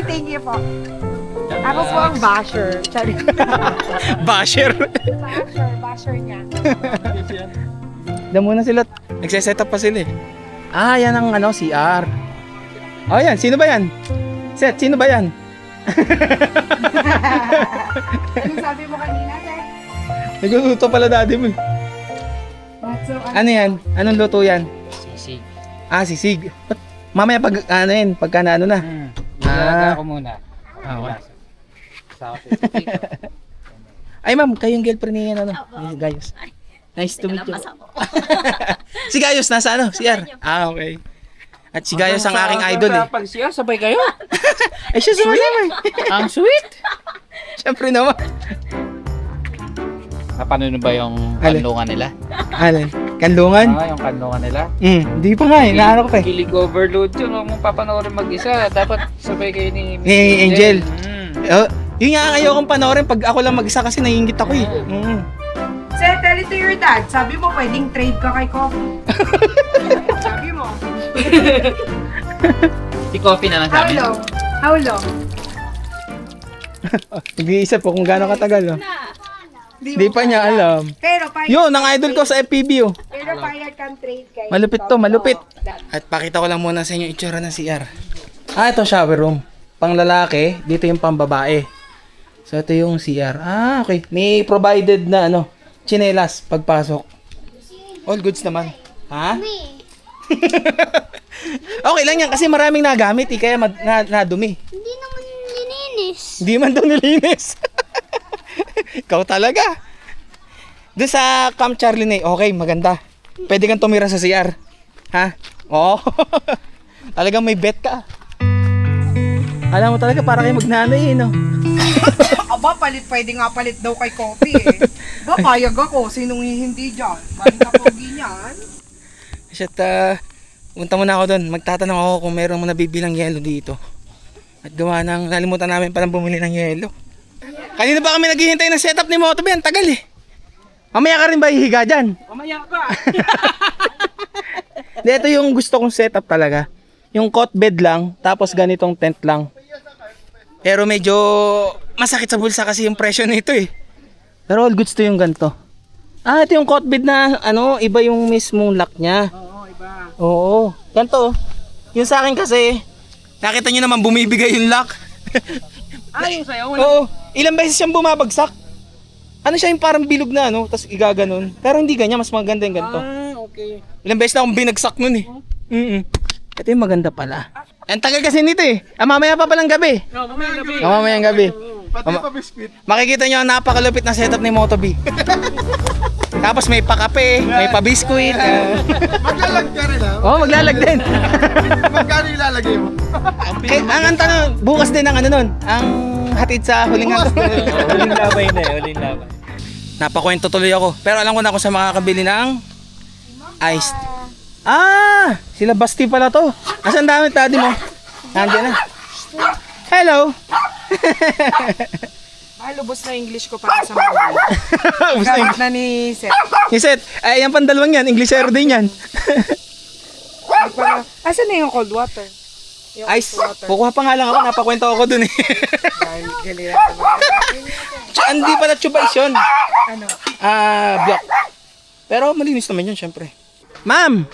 Thank you po. Ako po ang basher. Sorry. Basher. Basher niya. Damo na sila. Nagsiset up pa sila eh. Ah, yan ang CR. Oh, yan. Sino ba yan? Seth, sino ba yan? Anong sabi mo kanina, Seth? Nagluluto pala daddy mo. Ano yan? Anong luto yan? Sisig. Ah, sisig. Mamaya pag pagka na ano na. Ilaga ako muna. Okay. Sa Ay ma'am, kayong girlfriend ni ni Gayos. Nice to meet you. Si Gayos nasa CR. Ah, okay. At si Gayos ang aking idol eh. Pag siya, sabay kayo. Ay siya naman. Ang sweet. Siyempre naman. Napanood ba yung kanlungan nila? Alin? Kanlungan? Yung kanlungan nila. Hindi pa nga eh. Naano ko pa eh. Kilig overload yun. Huwag mong papanoorin mag-isa. Dapat sabay kayo ni Ni Angel. Oh, yun nga ang ayokong panoorin pag ako lang mag-isa kasi naiingit ako eh. Seth, tell it to your dad. Sabi mo, pwedeng trade ka kay Coffee. Sabi mo. Si Coffee na lang sa amin. How long? Nag-iisip po kung gaano katagal. Hindi pa niya alam. Pero payag Yun, ang idol ko sa FPV oh. Pero payag kang trade kay Malupit to, malupit. At pakita ko lang muna sa inyo itsura ng CR. Ah, ito shower room. Pang lalaki, dito yung pang babae. So ito yung CR. Ah, okay. May provided na tsinelas pagpasok. All goods naman. Ha? Okay lang yan kasi maraming nagamit kaya nadumi. Hindi naman lininis. Hindi man daw nilinis. Ikaw talaga. Doon sa Camp Charlie Nay, okay, maganda. Pwede kang tumira sa CR. Ha? Oo. Talagang may bet ka. Alam mo talaga para kayo magnanay no? Aba, pwede nga palit daw kay Coffee eh. Ba, payag ako. Sinong hindi dyan? Maling kapogi niyan. At punta muna ako doon. Magtatanong ako kung meron mo nabibilang yelo dito. At gawa ng nalimutan namin palang bumili ng yelo. Kanina ba kami naghihintay ng setup ni Motobi? Ang tagal eh. Mamaya ka rin ba hihiga dyan? Mamaya ka. Ito yung gusto kong setup talaga. Yung cot bed lang, tapos ganitong tent lang. Pero medyo masakit sa bulsa kasi yung presyo nito eh. Pero all goods to yung ganito. Ah, ito yung cot bed na iba yung mismong lock niya. Oo, iba. Oo, ganito. Yung sa akin kasi, nakita nyo naman bumibigay yung lock. Yung sa'yo? Oo, ilang beses siyang bumabagsak. Ano siya yung parang bilog na tapos igaganon. Pero hindi ganyan, mas maganda yung ganito. Okay. Ilang beses na akong binagsak nun eh. Ito yung maganda pala. Ang tagal kasi nito eh. Mamaya pa palang gabi. Mamayang gabi. Pati pa biscuit. Makikita nyo ang napakalupit na setup ni Motobi. Tapos may pakape, may pabiskuit. Maglalag ka rin ha? Oo, maglalag din. Magkano ilalagay mo? Ang tanong, bukas din ang ang hatid sa huling Huling labay na eh. Huling labay. Napakwento tuloy ako. Pero alam ko na kung sa makakabili ng iced. Ah! Sila Basti pala to. Asan dami tadi mo? Nandiyan na. Hello! Lubos na English ko para sa mga. Ubus na Gamit na ni Seth. Yung set, ay yan pandalawang yan, Englishero din yan. Asan na yung cold water? Yung Ice, cold water. kukuha pa nga lang ako, napakwento ako dun eh. Gali na naman. Hindi pala tubais yun. Ano? Block. Pero malinis naman yun, syempre. Ma'am,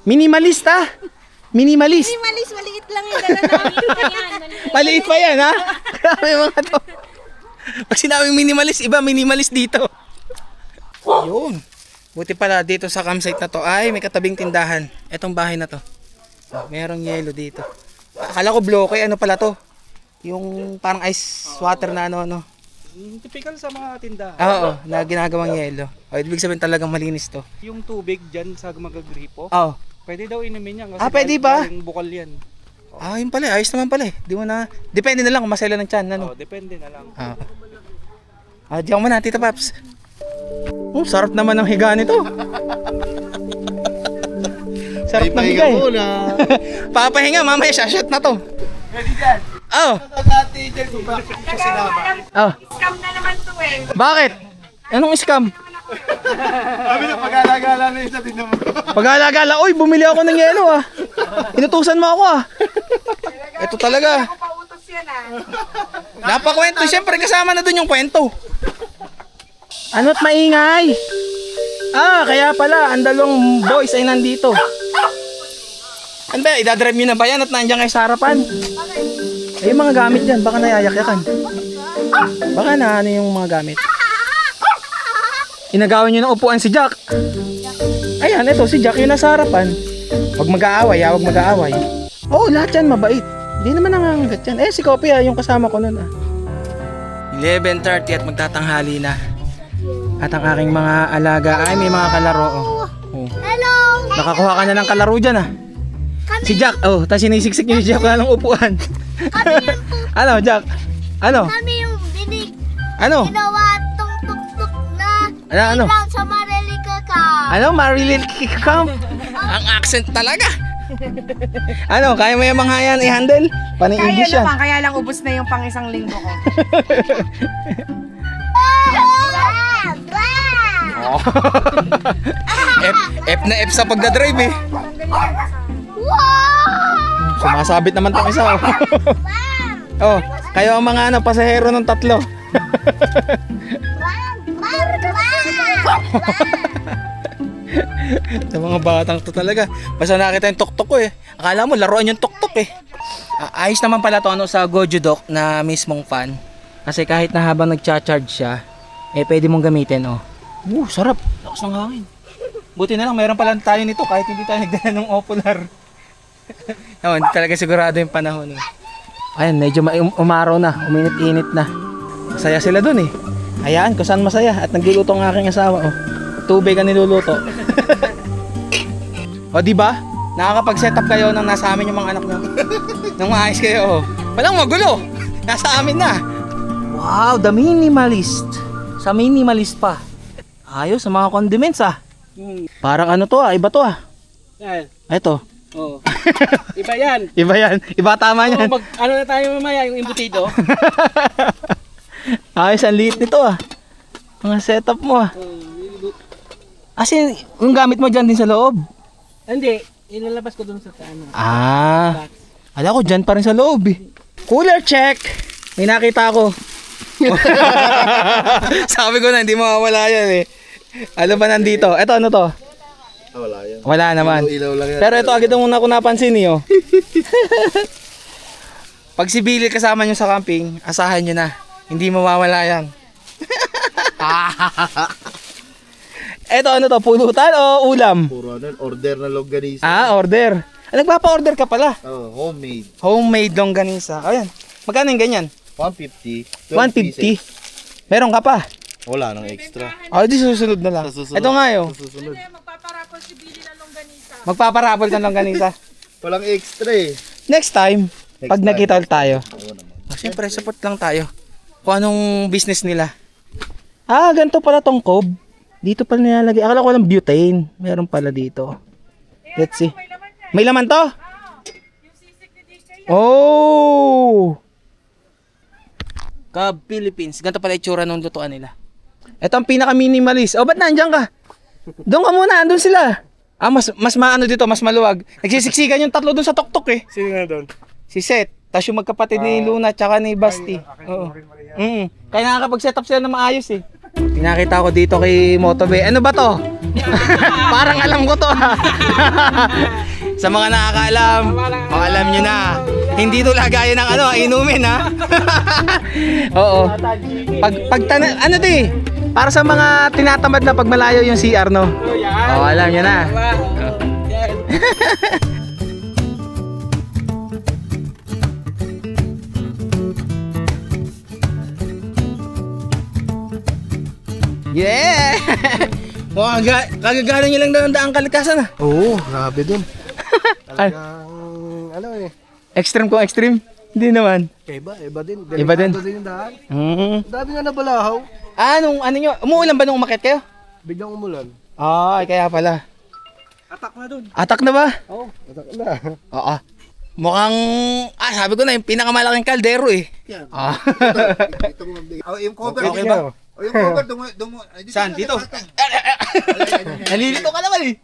minimalista. Minimalist. Minimalist, maliit lang yung dala namin. Maliit pa yan, ha? Grabe mga to. Pag sinabing minimalist, iba minimalist dito. Yun. Buti pala dito sa campsite na to ay may katabing tindahan. Etong bahay na to. Merong yelo dito. Akala ko bloke, ano pala to? Yung parang ice water na ano. Typical sa mga tindahan. Oo, na ginagawang yelo. O, ibig sabihin talagang malinis to. Yung tubig dyan sa magagripo, Oo. pwede daw inumin yan. Kasi Pwede ba? galing bukal yan. Yun pala, ayos naman pala eh. Di mo na, depende na lang kung masela ng tiyan, ano? Depende na lang. Di ako muna, Tita Paps. Sarap naman ng higa nito. Sarap ng higa eh. muna. Papahinga, mamaya shashot na to. Ready dyan. Oh, Dati dyan kung bakit ko sinama. oh. Scam na naman to eh. Bakit? Anong scam? Sabi na pag-alagala na yung sabi naman. Pag-alagala, oy, bumili ako ng yelo ah. Inutusan mo ako ah. Ito talaga. Ako pautos yan Napakwento, syempre kasama na dun yung kwento. Ano't maingay? Kaya pala, ang dalawang boys ay nandito. Ano ba, idadrive nyo na ba yan at nandiyan kayo sa harapan? Ay, yung mga gamit dyan, baka nayayakyakan. Baka na ano yung mga gamit. Inagawan nyo ng upuan si Jack. Ayan, ito si Jack yung nasa harapan. Huwag mag-aaway, huwag mag-aaway. Oo, lahat yan mabait. Hindi naman nangangagat yan. Si Kopi yung kasama ko nun 11:30 at magtatanghali na. At ang aking mga alaga ay may mga kalaro. Hello! Nakakuha ka na ng kalaro dyan Si Jack, tapos sinisiksik niyo si Jack na ng upuan. Ano, Jack? Ano? Kami yung binig. Ano? Ginawa tong tuk-tuk na Ano? lang sa Marilika Camp. Ano? Marilyn Camp? Ang accent talaga. Ano? Kaya mo yung mga yan i-handle? Kaya Pani-English yan. naman, kaya lang ubos na yung pang isang linggo ko. F na F sa pagdadrive eh. Wow! Sumasabit naman tong isa kayo ang mga pasahero ng tatlo. Sa mga batang to talaga. Basta nakita yung tok-tok ko eh. Akala mo laruan yung tok-tok eh. Ayos naman pala to sa Goju Dock na mismong fan. Kasi kahit na habang nagcha-charge siya, pwede mong gamitin sarap. Lakas ng hangin. Buti na lang mayroon pala tayo nito kahit hindi tayo nagdala ng Popular. Hindi talaga sigurado yung panahon. Ayan, medyo umaraw na, uminit-init na. Masaya sila dun eh. Hayaan ko saan masaya at nagluluto ang aking asawa. Tubig ang niluluto. Di ba? Nakakapag-set up kayo nang nasa amin yung mga anak nyo. Nang maayos kayo. Walang magulo. Nasa amin na. Wow, the minimalist. Sa minimalist pa. Ayos sa mga condiments Parang ano to iba to Yan. Ito. Oo. Iba yan. Iba yan. Iba tama yan. Ano na tayo mamaya, yung embutido? Ayos, ang liit nito Mga setup mo As in, yung gamit mo dyan din sa loob? Hindi. Ilalabas ko dun sa ano. Ala ko dyan pa rin sa loob Cooler check. May nakita ako. Sabi ko na, hindi mawawala yan Ano ba nandito? Eto, ano to? Wala yan. Wala naman. Ilaw lang yan. Pero ito agad muna ako napansin Pag si Billy kasama nyo sa camping, asahan nyo na. Hindi mawawala yan. Eto, ano to? Pulutan o ulam? Puro order na longganisa. Order. Nagpapa-order ka pala. Homemade. Homemade longganisa. Ayan. Magkano yung ganyan? 150. 150. Meron ka pa? Wala nang extra. Di susunod na lang. Sa susunod. Ito nga Susunod. Magpaparapol si Billy ng longganisa. Magpaparapol ng longganisa. Walang extra Next time, pag time. nakita ulit tayo. Oo naman. Siyempre, support lang tayo. Kung anong business nila. Ganito pala tong cob. Dito pala nilalagay. Akala ko lang butane. Meron pala dito. Let's see. May laman to? Yung sisig ni DK Oh! Cub Philippines. Ganito pala itsura nung lutuan nila. Ito ang pinaka-minimalist. Oh, ba't nandiyan ka? Doon ka muna, andun sila. Mas maano dito, mas maluwag. Nagsisiksikan yung tatlo doon sa tuktok eh. Sino nga doon? Si Seth, tapos yung magkapatid ni Luna tsaka ni Basti. Oo. Kaya nakakapag-set up sila na maayos eh. Pinakita ko dito kay Motobe. Ano ba to? Parang alam ko to ha. Sa mga nakakaalam, alam nyo na. Hindi to lagayan ng inumin ha. Oo. Ano to eh? Para sa mga tinatamad na pag malayo yung CR no? Oo, alam nyo na. Yeah! Kagagano nyo lang daw ang daang kalikasan ah. Oo, grabe dun. Talagang, Extreme kung extreme? Hindi naman. Iba din. Iba din. Delikado din yung daan. Ang dami nga nabalahaw. Ano nyo? Umuulan ba nung umakyat kayo? Biglang umulan. Ay, kaya pala. Atak na dun. Atak na ba? Oo, atak na. Oo. Mukhang, sabi ko na, yung pinakamalaking kaldero eh. Yan. Ito mo yung cover. Okay ba? Yung cover, Saan? Dito? Nalilito ka naman eh.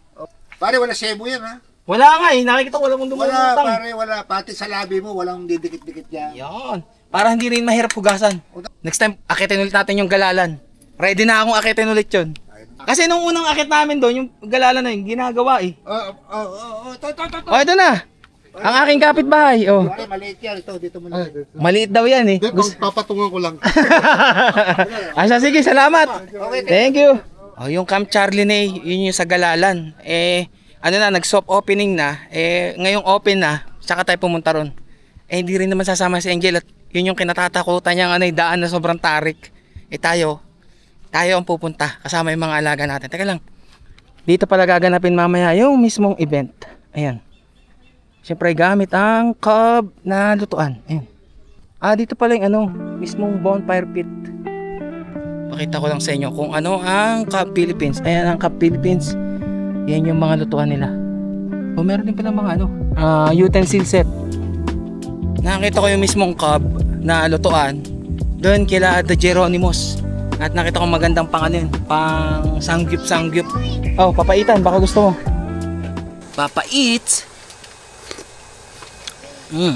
Pare, wala sebo yan ha. Wala nga eh, nakikita ko wala mong Wala, dumulutang. pare, wala. Pati sa labi mo, walang didikit-dikit yan. Yan. Para hindi rin mahirap hugasan. Next time, akitin ulit natin yung galalan. Ready na akong akitin ulit yun. Kasi nung unang akit namin doon, yung galalan na yun, ginagawa eh. Oh, ito na. Ang aking kapitbahay. Oh. Pare, maliit yan. Ito, dito mo na. Maliit daw yan eh. Papatungan ko lang. Sige, salamat. Thank you. Oh, yung Camp Charlie Nay, yun yung sa galalan. Nag-soft opening na. Ngayong open na, tsaka tayo pumunta ron. Hindi rin naman sasama si Angel at yun yung kinatatakutan niyang daan na sobrang tarik. Tayo ang pupunta kasama yung mga alaga natin. Teka lang. Dito pala gaganapin mamaya yung mismong event. Ayan. Siyempre gamit ang cub na lutuan. Ayan. Dito pala yung mismong bonfire pit. Pakita ko lang sa inyo kung ano ang Cub Philippines. Ayan ang Cub Philippines. Yan yung mga lutuan nila. Meron din pala mga utensil set. Nakita ko yung mismong cub na lutuan doon kila The Geronimos. At nakita ko magandang pang sangyup. Oh, papaitan, baka gusto mo. Papait.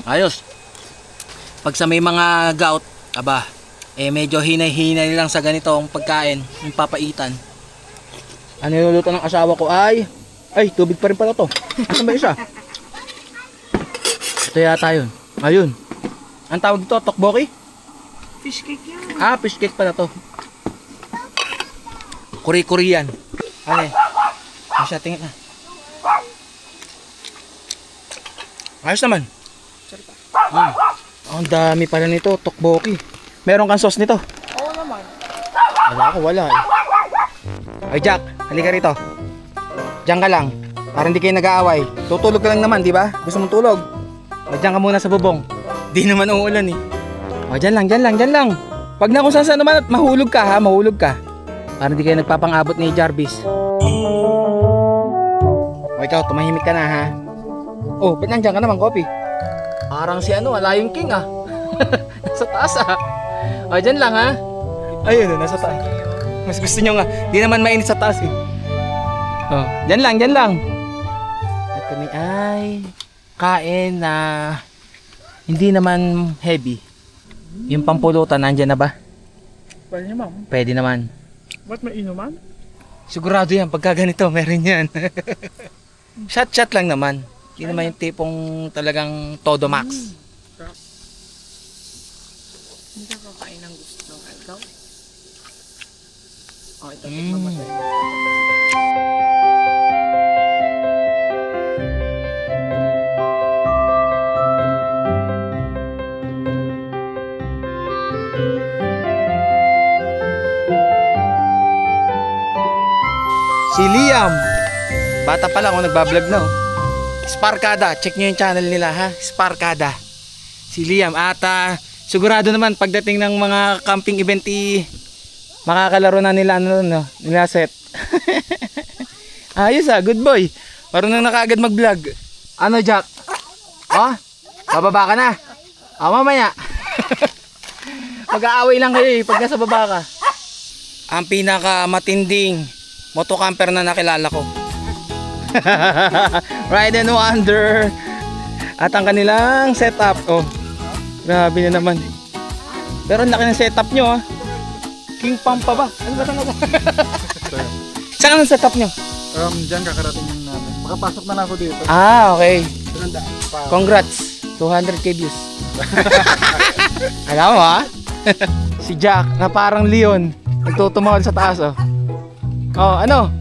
Ayos. Pag sa may mga gout, medyo hinay-hinay lang sa ganitong pagkain, yung papaitan. Ang niluluto ng asawa ko ay tubig pa rin pala to. Asan ba isa? Ito yata yun. Ayun. Ang tawag dito, tokboki? Fish cake yan. Fish cake pala to. Kuri-kurian. Masya, tingin na. Ayos naman. Ang dami pala nito, tokboki. Meron kang sauce nito? Oo naman. Wala eh. Ay Jack, halika rito. Diyan ka lang, para hindi kayo nag-aaway. Tutulog ka lang naman, di ba? Gusto mong tulog? Diyan ka muna sa bubong. Di naman uulan eh. Diyan lang. Pag na kung saan naman at mahulog ka. Para hindi kayo nagpapang-abot ni Jarvis. Ikaw, tumahimik ka na ha. Ba't nandiyan ka naman, Kopi? Parang si Lion King ah. Nasa taas ah. Diyan lang ha. Ayun, nasa taas. Mas gusto nyo nga, di naman mainit sa taas eh. Diyan lang. At kami ay kain na hindi naman heavy. Yung pampulutan, nandyan na ba? Pwede naman. Ba't may inuman? Sigurado yan, pagka ganito, meron yan. Shot lang naman. Hindi naman yung tipong talagang todo max. Hindi ka kakain ng gusto. Ikaw? Ito. Si Liam. Bata pa lang nagbablog na Sparkada, check nyo yung channel nila ha. Sparkada. Si Liam at sigurado naman pagdating ng mga camping event makakalaro na nila nila set. Ayos good boy. Marunong na kaagad mag-vlog. Jack? Bababa ka na. Mamaya. Mag-aaway lang kayo eh, pag nasa baba ka. Ang pinakamatinding motocamper na nakilala ko. Ride and Wonder. At ang kanilang setup. Oh, grabe na naman. Pero ang laki ng setup nyo ah. King Pam pa ba? Ano ba talaga? Saan ang setup nyo? Diyan kakarating yung namin. Makapasok na ako dito. Ah, okay. Congrats. 200k views. Alam mo ha? Si Jack na parang leon. Nagtutumawal sa taas oh. Oh, ano?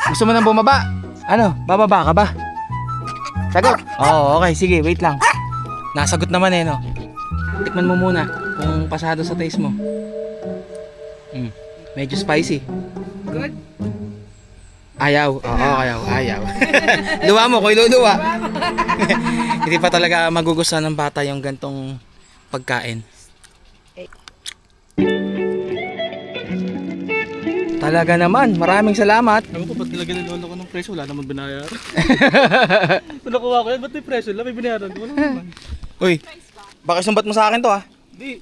Gusto mo nang bumaba? Ano? Bababa ka ba? Sagot? Oh, okay. Sige, wait lang. Nasagot naman eh, no? Tikman mo muna kung pasado sa taste mo. Medyo spicy. Good. Ayaw. Oo, ayaw. Luwa mo, kung iluluwa. Hindi pa talaga magugustuhan ng bata yung gantong pagkain. Talaga naman, maraming salamat. Alam ko, ba't nilagyan ng lolo ko ng presyo? Wala naman binayar. Kung nakuha ko yan, ba't may presyo? Wala, may binayaran ko. Wala naman. Uy, baka sumbat mo sa akin to ha. Hindi.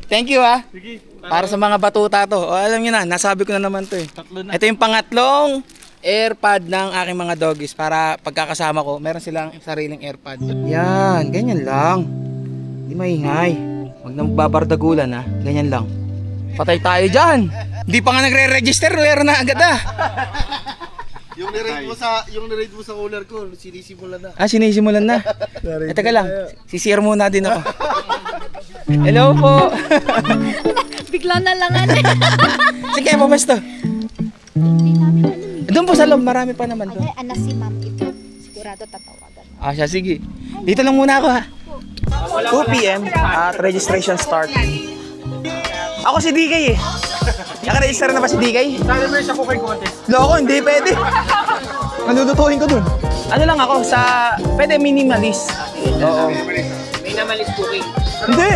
Thank you ha. Sige. Para sa mga batuta to. O alam niyo na, nasabi ko na naman to eh. Tatlo na. Ito yung pangatlong AirPod ng aking mga doggies. Para pagkakasama ko, meron silang sariling AirPod. Yan, ganyan lang. Hindi maingay. Huwag na magbabardagulan ha. Ganyan lang. Patay tayo dyan. Hindi pa nga nagre-register, meron na agad ah. Yung nirate mo sa cooler ko, sinisimulan na. Ah, sinisimulan na. Teka lang, sisir muna din ako. Hello po. Bigla na lang Sige, papasto. Doon po sa loob, marami pa naman doon. Anak si ma'am ito. Sigurado tatawagan. Ah, siya, sige. Dito lang muna ako ha. 2 p.m. at registration start. Ako si DK eh. Naka-register na ba si DK? Sana mo sa cooking contest. Loko, hindi pwede. Nanunutuhin ko dun. Ano lang ako sa... Pwede minimalist. Oo. Minimalist cooking. Hindi!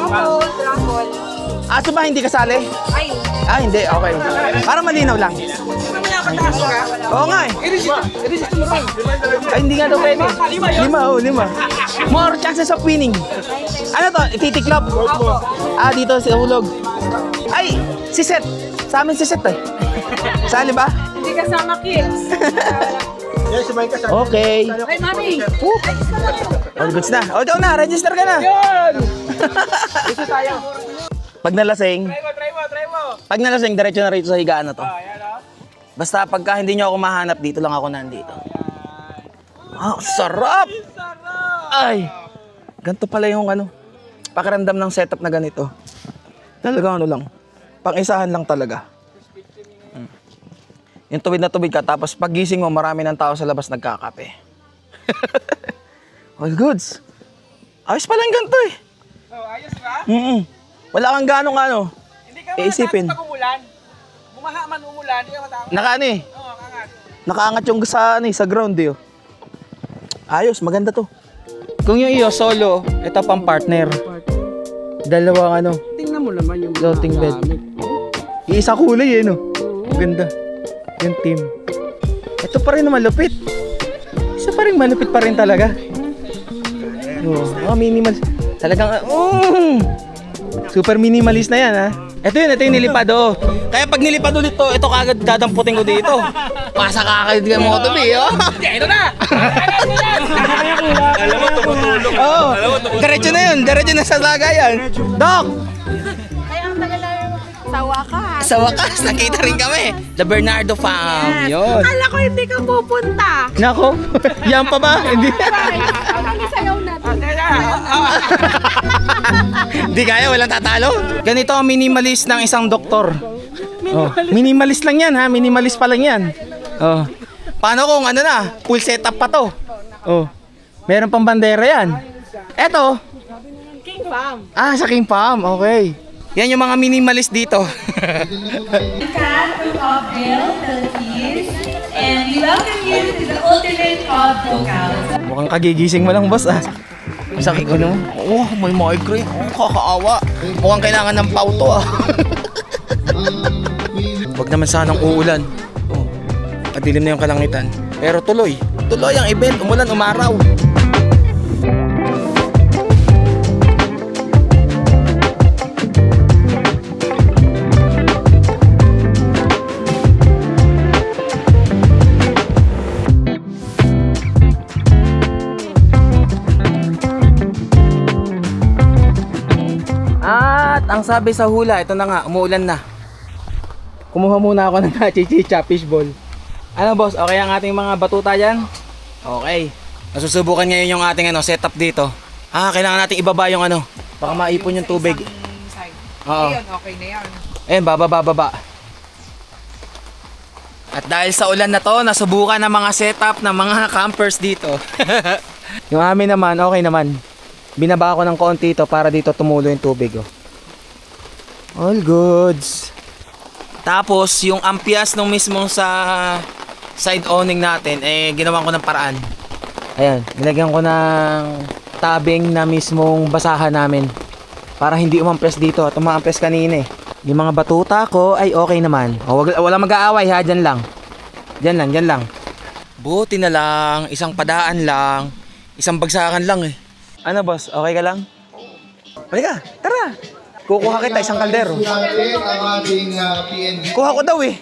Raffle. Aso ba hindi kasali? Ay. Ah, hindi. Okay. Para malinaw lang. Oo nga eh. Ay, hindi nga daw pwede. 5. More chances of winning. Ano to? Titiklop? Ah, dito sa hulog. Ay, si Seth. Sa amin si Seth eh. Sali ba? Hindi kasama kids. Yan, sumayin ka sa... Okay. Ay, mami. All goods na. O, ikaw na. Register ka na. Yun! Gusto tayo. Pag nalasing, pag nalasing, diretso na rito sa higaan na to. Basta pagka hindi nyo ako mahanap, dito lang ako nandito. Ah, sarap! Ay! Ganito pala yung ano, pakiramdam ng setup na ganito. Talaga ano lang, pang-isahan lang talaga. Yung tuwid na tuwid ka, tapos paggising mo, marami ng tao sa labas nagkakape. All goods. Ayos pala yung ganito eh. Oh, ayos ba? Wala kang ganong ano. Hindi ka Iisipin. pag umulan. Bumaha man umulan, hindi ka matakot. Nakaano eh. Oo, kangat. Nakaangat yung sa, ano, eh, sa ground eh. Oh. Ayos, maganda to. Kung yung iyo solo, ito pang partner. Dalawang ano, Tingnan mo naman yung floating bed. Iisa kulay eh, no? Maganda. Yung team. Ito pa rin na malupit. Isa pa rin malupit pa rin talaga. Oh, minimal. Talagang, super minimalist na yan ha. Ito yung nilipad oh. Kaya pag nilipad ulit to, ito kagad dadamputin ko dito. Pasa kakagad mo ito di oh. Ito na! Alam mo, tumutulong. Oo, diretso na yun. Diretso na sa lagayan. Doc! Sa wakas. Sa wakas, nakita rin kami. The Bernardo Farm. Yun. Akala ko hindi ka pupunta. Nako, yan pa ba? Hindi. Sayaw natin. Hindi kaya, walang tatalo. Ganito ang minimalist ng isang doktor. Minimalist lang yan ha, minimalist pa lang yan. Oh. Paano kung ano na, full setup pa to? Oh. Meron pang bandera yan. Eto. King Farm. Ah, sa King Farm, okay. Yan yung mga minimalist dito. And we welcome you to the ultimate of workout. Mukhang kagigising mo lang, boss ah. Masakit ko naman. Oh, may migraine. Oh, kakaawa. Mukhang kailangan ng pauto ah. Huwag naman sanang uulan. Oh, padilim na yung kalangitan. Pero tuloy. tuloy ang event, umulan, umaraw. At ang sabi sa hula, ito na nga, umuulan na. Kumuha muna ako ng chichicha fishball. Ano boss, okay ang ating mga batuta dyan? Okay. Nasusubukan ngayon yung ating setup dito. Kailangan natin ibaba yung baka maipon yung tubig. Oo. Ayun, okay na yan. Ayun, baba. At dahil sa ulan na to, nasubukan ng mga setup ng mga campers dito. Yung amin naman, okay naman. Binaba ko ng konti ito para dito tumulo yung tubig. All goods. Tapos, yung ampias nung mismong sa side awning natin, ginawan ko ng paraan. Ayan, nilagyan ko ng tabing na mismong basahan namin. Para hindi umampias dito at umampias kanina. Yung mga batuta ko ay okay naman. Wala mag-aaway ha, dyan lang. Dyan lang. Buti na lang, isang padaan lang, isang bagsakan lang eh. Ano boss, okay ka lang? Halika, tara. Kukuha kita isang kaldero. Kuha ko daw eh.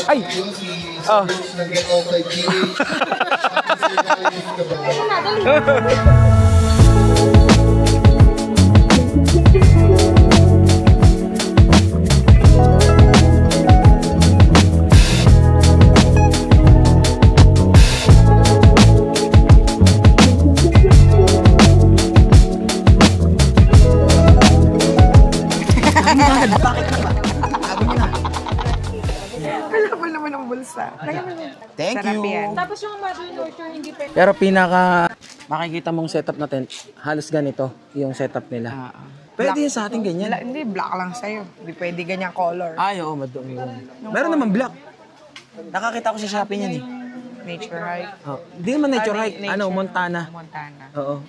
Ay! Oh. Kalapal naman ang bulsa. Thank Sarap you. yan. Tapos yung mother nurture, hindi pa. Pero pinaka makikita mong setup natin, halos ganito yung setup nila. Pwede yun sa ating ganyan. Hindi, black lang sa'yo. Hindi pwede ganyan color. Ay, oo, madumi yun. Meron naman black. Nakakita ko sa Shopee niyan eh. Nature hike. Oh, hindi naman nature hike. Montana. Montana. Oo.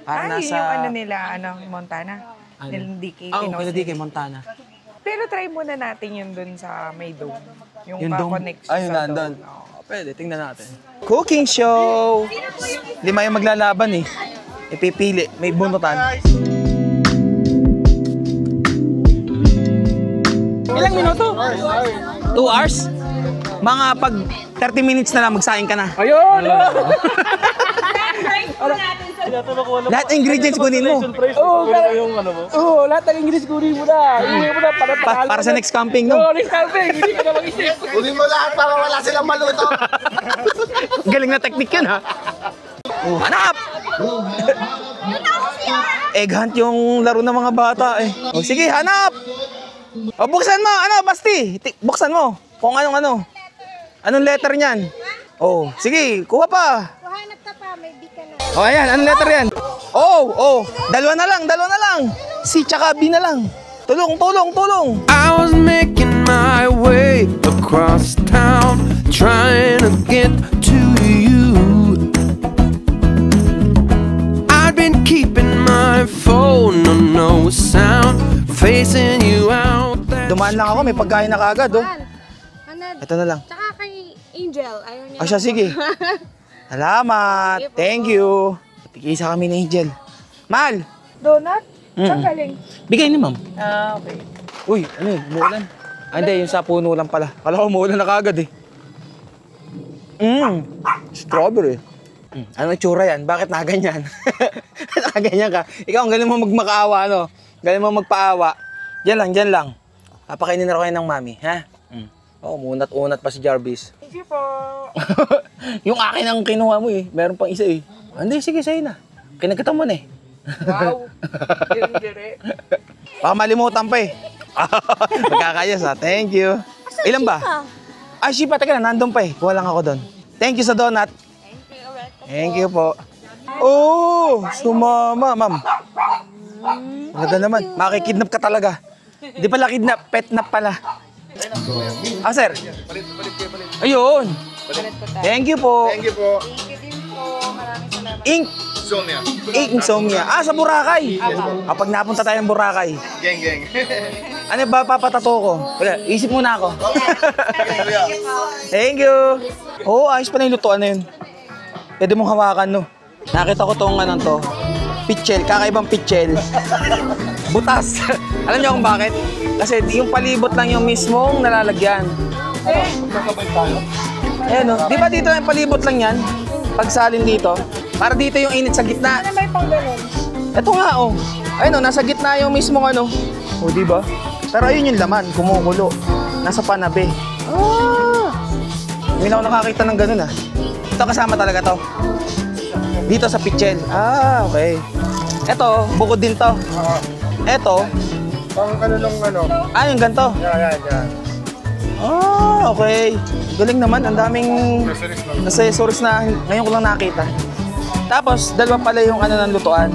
Para Yun nasa... yung nila, Montana. Nilang DK. Kaya DK, Montana. Pero try muna natin yun dun sa May Dome. Yung dome? pa-connect Ayun, sa nandun. dome. Oo. Pwede, tingnan natin. Cooking show! 5 yung maglalaban eh. Ipipili, may bunutan. Ilang minuto? 2 hours? Mga pag 30 minutes na lang, magsaing ka na. Ayun! Lahat ng ingredients kunin mo. Oo, yung mo. Oo, lahat ng ingredients kunin mo na. Iuwi mo na Para sa next camping, no? Oo, next camping. Hindi ka na mag-isip. Kunin mo lahat para wala silang maluto. Galing na technique yun, ha? Oh, hanap! Egg hunt yung laro ng mga bata, eh. Oh, sige, hanap! Oh, buksan mo! Basti! Buksan mo! Kung anong. Anong letter niyan? Oh, sige, kuha pa! Hanap ka pa, may di ka na. Oh, ayan, anong letter yan? Oh, dalawa na lang. C tsaka B na lang. Tulong. I was making my way across town, trying to get to you. I've been keeping my phone on no sound, facing you out there. Dumaan lang ako, may pagkain na kaagad, oh. Hanad. Ito na lang. Tsaka kay Angel, ayaw niya. O siya, sige. Salamat. Thank you. Tigisa kami ni Angel. Mahal. Donut? Saan galing? Bigay ni ma'am. Okay. Uy, ano yun? Umuulan. Hindi, yung sa puno lang pala. Kala ko umuulan na kagad eh. Strawberry. Anong itsura yan? Bakit nakaganyan? Nakaganyan ka. Ikaw, ang galing mo magmakaawa, ano? Galing mo magpaawa. Diyan lang. Papakainin na rin kayo ng mami, ha? Oo, munat-unat pa si Jarvis. Thank you po. Yung akin ang kinuha mo eh. Meron pang isa eh. Hindi, sige, sa'yo na. Kinagkita mo na eh. Wow. Dire. Baka malimutan pa eh. Magkakayos ha. Thank you. Ilan ba? Ay, Shipa, teka na. Nandun pa eh. Kuha lang ako doon. Thank you sa donut. Thank you po. Oh, sumama, ma'am. Talaga naman. Makikidnap ka talaga. Di pala kidnap, petnap pala. Sir. Ayun. Thank you po. Thank you po. Ink. Insomnia. Sa Boracay. Kapag napunta tayo ng Boracay. Geng. Ano ba papatato ko? Wala, isip muna ako. Thank you. Oo, ayos pa na yung lutuan na yun. pwede mong hawakan, no? Nakita ko tong ano to, pitchel, kakaibang pitchel. Butas. Alam niyo kung bakit? Kasi yung palibot lang yung mismong nalalagyan. Ayan, no? Di ba dito yung palibot lang yan? Pagsalin dito. Para dito yung init sa gitna. Ano may pang ganun? Ito nga, oh. Ayun, no, nasa gitna yung mismong ano. O, di ba? Pero ayun yung laman, kumukulo. Nasa panabe. Ah! Hindi na ako nakakita ng ganun, ah. Ito kasama talaga to. Dito sa pitchel. Ah, okay. Ito, bukod din to. Ito. Pang ano nung ano? Ah, yung ganito. Yan. Ah, okay. Galing naman. Ang daming accessories na ngayon ko lang nakita. Tapos, dalawa pala yung ano ng lutuan.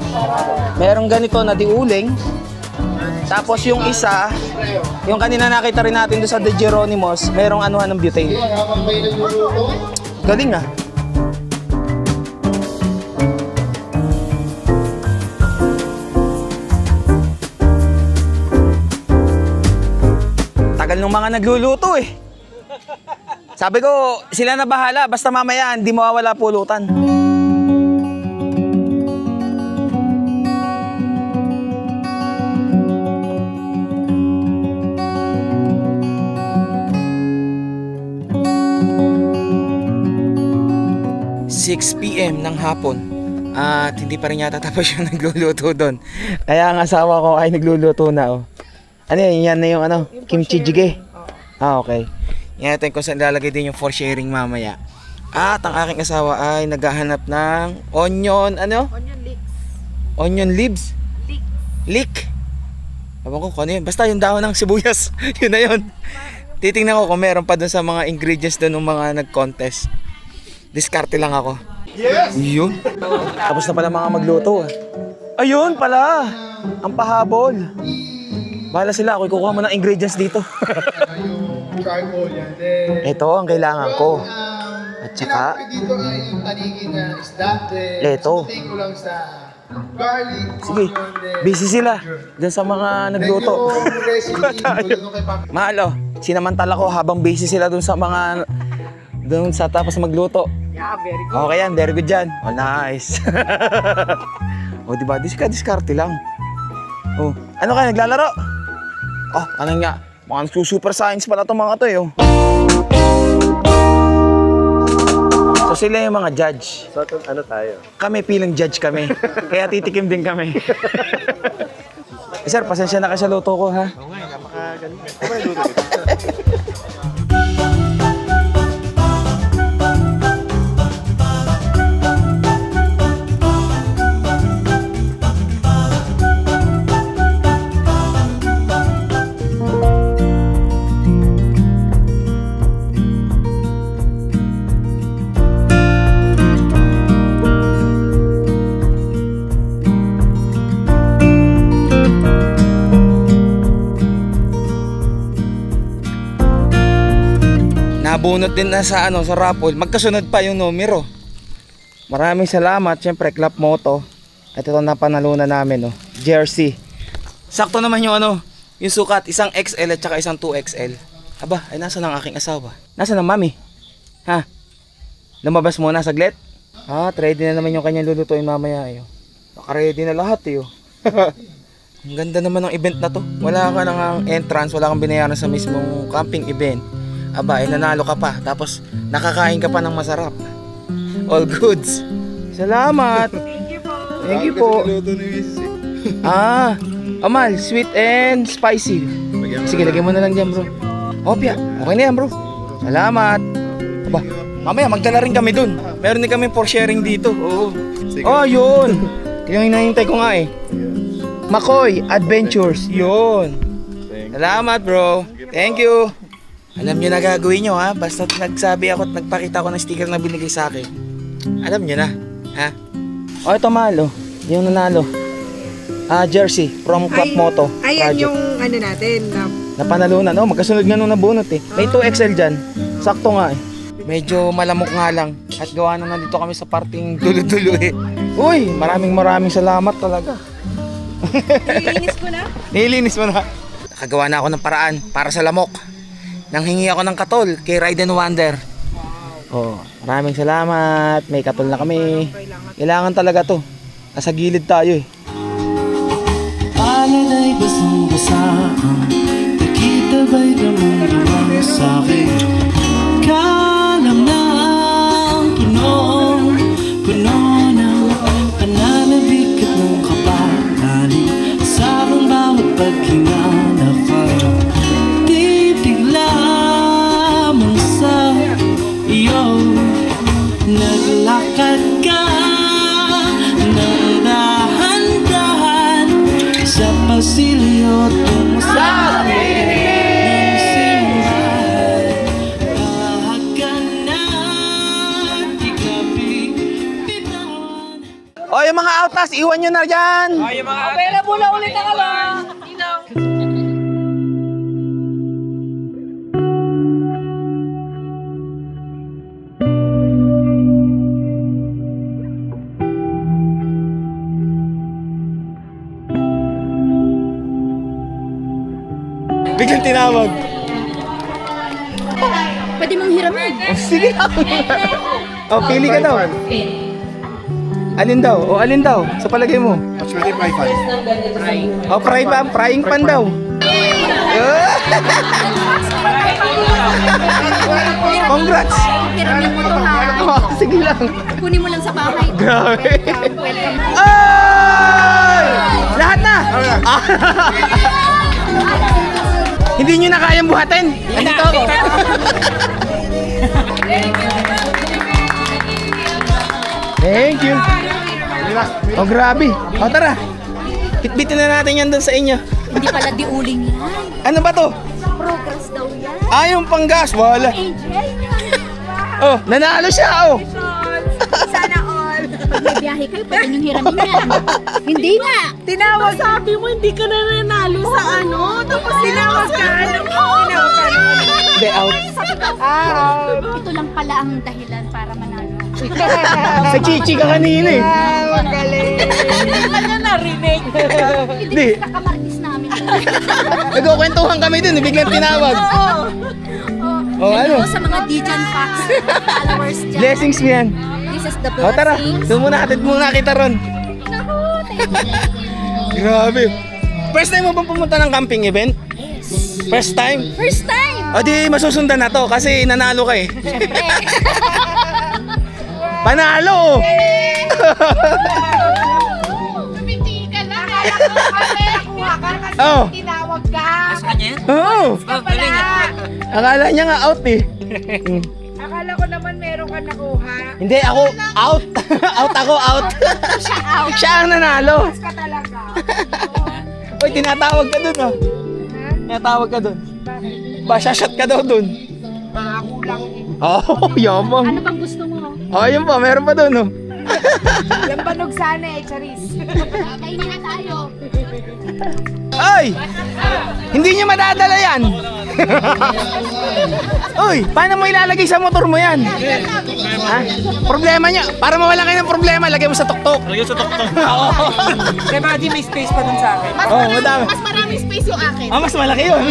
Merong ganito na diuling. Tapos yung isa, yung kanina nakita rin natin doon sa De Geronimos, merong anuhan ng butane. Galing ah. Tagal nung mga nagluluto eh. Sabi ko, sila na bahala, basta mamaya hindi mawawala pulutan. ...6 PM ng hapon at hindi pa rin yata tapos yung nagluluto doon. Kaya ang asawa ko ay nagluluto na, oh. Ano yan na yung ano? Yung kimchi jjigae. Ah, okay. Yan natin kung saan lalagay din yung for sharing mamaya. At ang aking asawa ay naghahanap ng onion, ano? Onion leeks. Onion leaves? Leek. Ewan ko kung ano yun. Basta yung dahon ng sibuyas. Yun na yun. Titingnan ko kung meron pa dun sa mga ingredients dun ng mga nag-contest. Diskarte lang ako. Yes! Yun. Tapos na pala mga magluto, ah. Ayun pala. Ang pahabol. Bahala sila. Ako'y kukuha mo ng ingredients dito. Ito ang kailangan ko. At saka ito. Sige. Busy sila dyan sa mga nagluto. Mahal, oh. Sinamantala ko habang busy sila dun sa mga... Doon sa tapos magluto. Yeah, very good. Okay yan, very good yan. Oh, nice. O, diba? Diskarte lang. Oh, ano kayo, naglalaro? Oh, ano nga? Mukhang super science pala itong mga to, eh. Oh. So, sila yung mga judge. So, ano tayo? Kami, pilang judge kami. Kaya titikim din kami. Sir, pasensya na kayo sa luto ko, ha? Oo nga, napakagaling. Ano yung luto dito? Nabunot din na sa ano, sa raffle. Magkasunod pa yung numero. Maraming salamat, syempre Club Moto. At ito na panalunan namin, oh. Jersey. Sakto naman yung ano, yung sukat, isang XL at saka isang 2XL. Aba, ay nasa ng aking asawa? Nasa ng mami? Ha? Lumabas muna saglit? Ah, ready na naman yung kanyang lulutuin mamaya, eh. Naka-ready na lahat, eh. Ang ganda naman ng event na to. Wala ka nang entrance, wala kang binayaran sa mismong camping event. Aba, ay nanalo ka pa. Tapos, nakakain ka pa ng masarap. All goods. Salamat. Thank you po. Ah, Amal, sweet and spicy. Sige, lagay mo na lang dyan, bro. Opya, okay na yan, bro. Salamat. Aba, mamaya magdala rin kami dun. Meron din kami for sharing dito. Oo. Oh, yun. Yung hinahintay ko nga, eh. Makoy Adventures. Yun. Salamat, bro. Thank you. Alam nyo na gagawin nyo, ha? Basta nagsabi ako at nagpakita ko ng sticker na binigay sa akin. Alam nyo na, ha? O, ito malo. Yung nanalo. Jersey from Club Moto. Ayan Project. yung ano natin. Napanalunan. Oh, magkasunod nga nung nabunot, eh. May 2XL dyan. Sakto nga, eh. Medyo malamok nga lang. At gawa na nandito kami sa parting dulo-dulo, eh. Uy, maraming salamat talaga. Nilinis ko na? Nilinis mo na. Nakagawa na ako ng paraan para sa lamok. Nanghingi ako ng katol kay Ride and Wonder. Oh, maraming salamat. May katol na kami. Kailangan talaga to. Nasa gilid tayo eh. Alad ay basang-basa, nakita ba'y damang-damang sa'kin? Kalam ng puno ng pananabik at ng kapalalim sa akong bawat paghinga na titig lamang sa iyo. Naglakad ka ng dahan-dahan sa pasilyo tungo sa amin ng simbahan. Lahat ka na di ka bitawan. O, yung mga outlaws, iwan nyo na dyan. Available na ulit ang alam. Biglang tinawag. Pwede mong hiramin. Sige lang. O, pili ka daw. Alin daw? O, alin daw? Sa palagay mo? Mas pwede fry pan. O, frying pan daw. Congrats! Hiramin mo to ha. Oh, sige lang. Kunin mo lang sa bahay. Grabe. Welcome. Ay! Lahat na! Hindi nyo na kayang buhatin. Andito ako. Thank you. Oh, grabe. O, tara. Bitbitin na natin yan doon sa inyo. Hindi pala di uling yan. Ano ba to? Progress daw yan. Yung panggas. Wala. Angel. Oh, nanalo siya. Oh. Sana all. Pag may biyahe kayo, pwede niyong hiramin yan. Hindi nga. Tinawag. Sabi mo, hindi ka na nanalo sa ano. Tapos Tinawag ka. Tinawag ka. Hindi, out. Ito lang pala ang dahilan para manalo. Sa chichi ka kanina eh. Magaling. Kanya narinig. Hindi kasi kakamartis namin. Nagkukwentuhan kami dun. Biglang tinawag. Oh, ano? Sa mga Dijan Fox followers dyan. Blessings mo yan. This is the O, tara. blessings. Doon muna. Atid muna kita ron. Grabe. First time mo bang pumunta ng camping event? First time? First time. O di masusundan na to kasi nanalo ka eh. Siyempre. Panalo! Tumiti ka na. Nakuha ka kasi Oh. tinawag ka. Oo. Akala niya nga out eh. Akala ko naman meron ka nakuha. Hindi, ako out. Out ako, out. Siya ang nanalo. Ka talaga. Uy, tinatawag ka dun oh. Tinatawag ka dun. Ba, shot ka daw dun. Makakulang. Oh, yamang. Ano bang gusto mo? Oh, yun pa, meron pa dun oh. Yung banog sana eh, Charis. Kainin na tayo. Ay! Hindi niyo madadala yan. Uy, paano mo ilalagay sa motor mo yan? Ha? Problema niya. Para mawala kayo ng problema, lagay mo sa tuktok. Lagyan sa tuktok. Oo. Kaya baka di may space pa dun sa akin. Oh, madami. Mas maraming space yung akin. Mas malaki yun.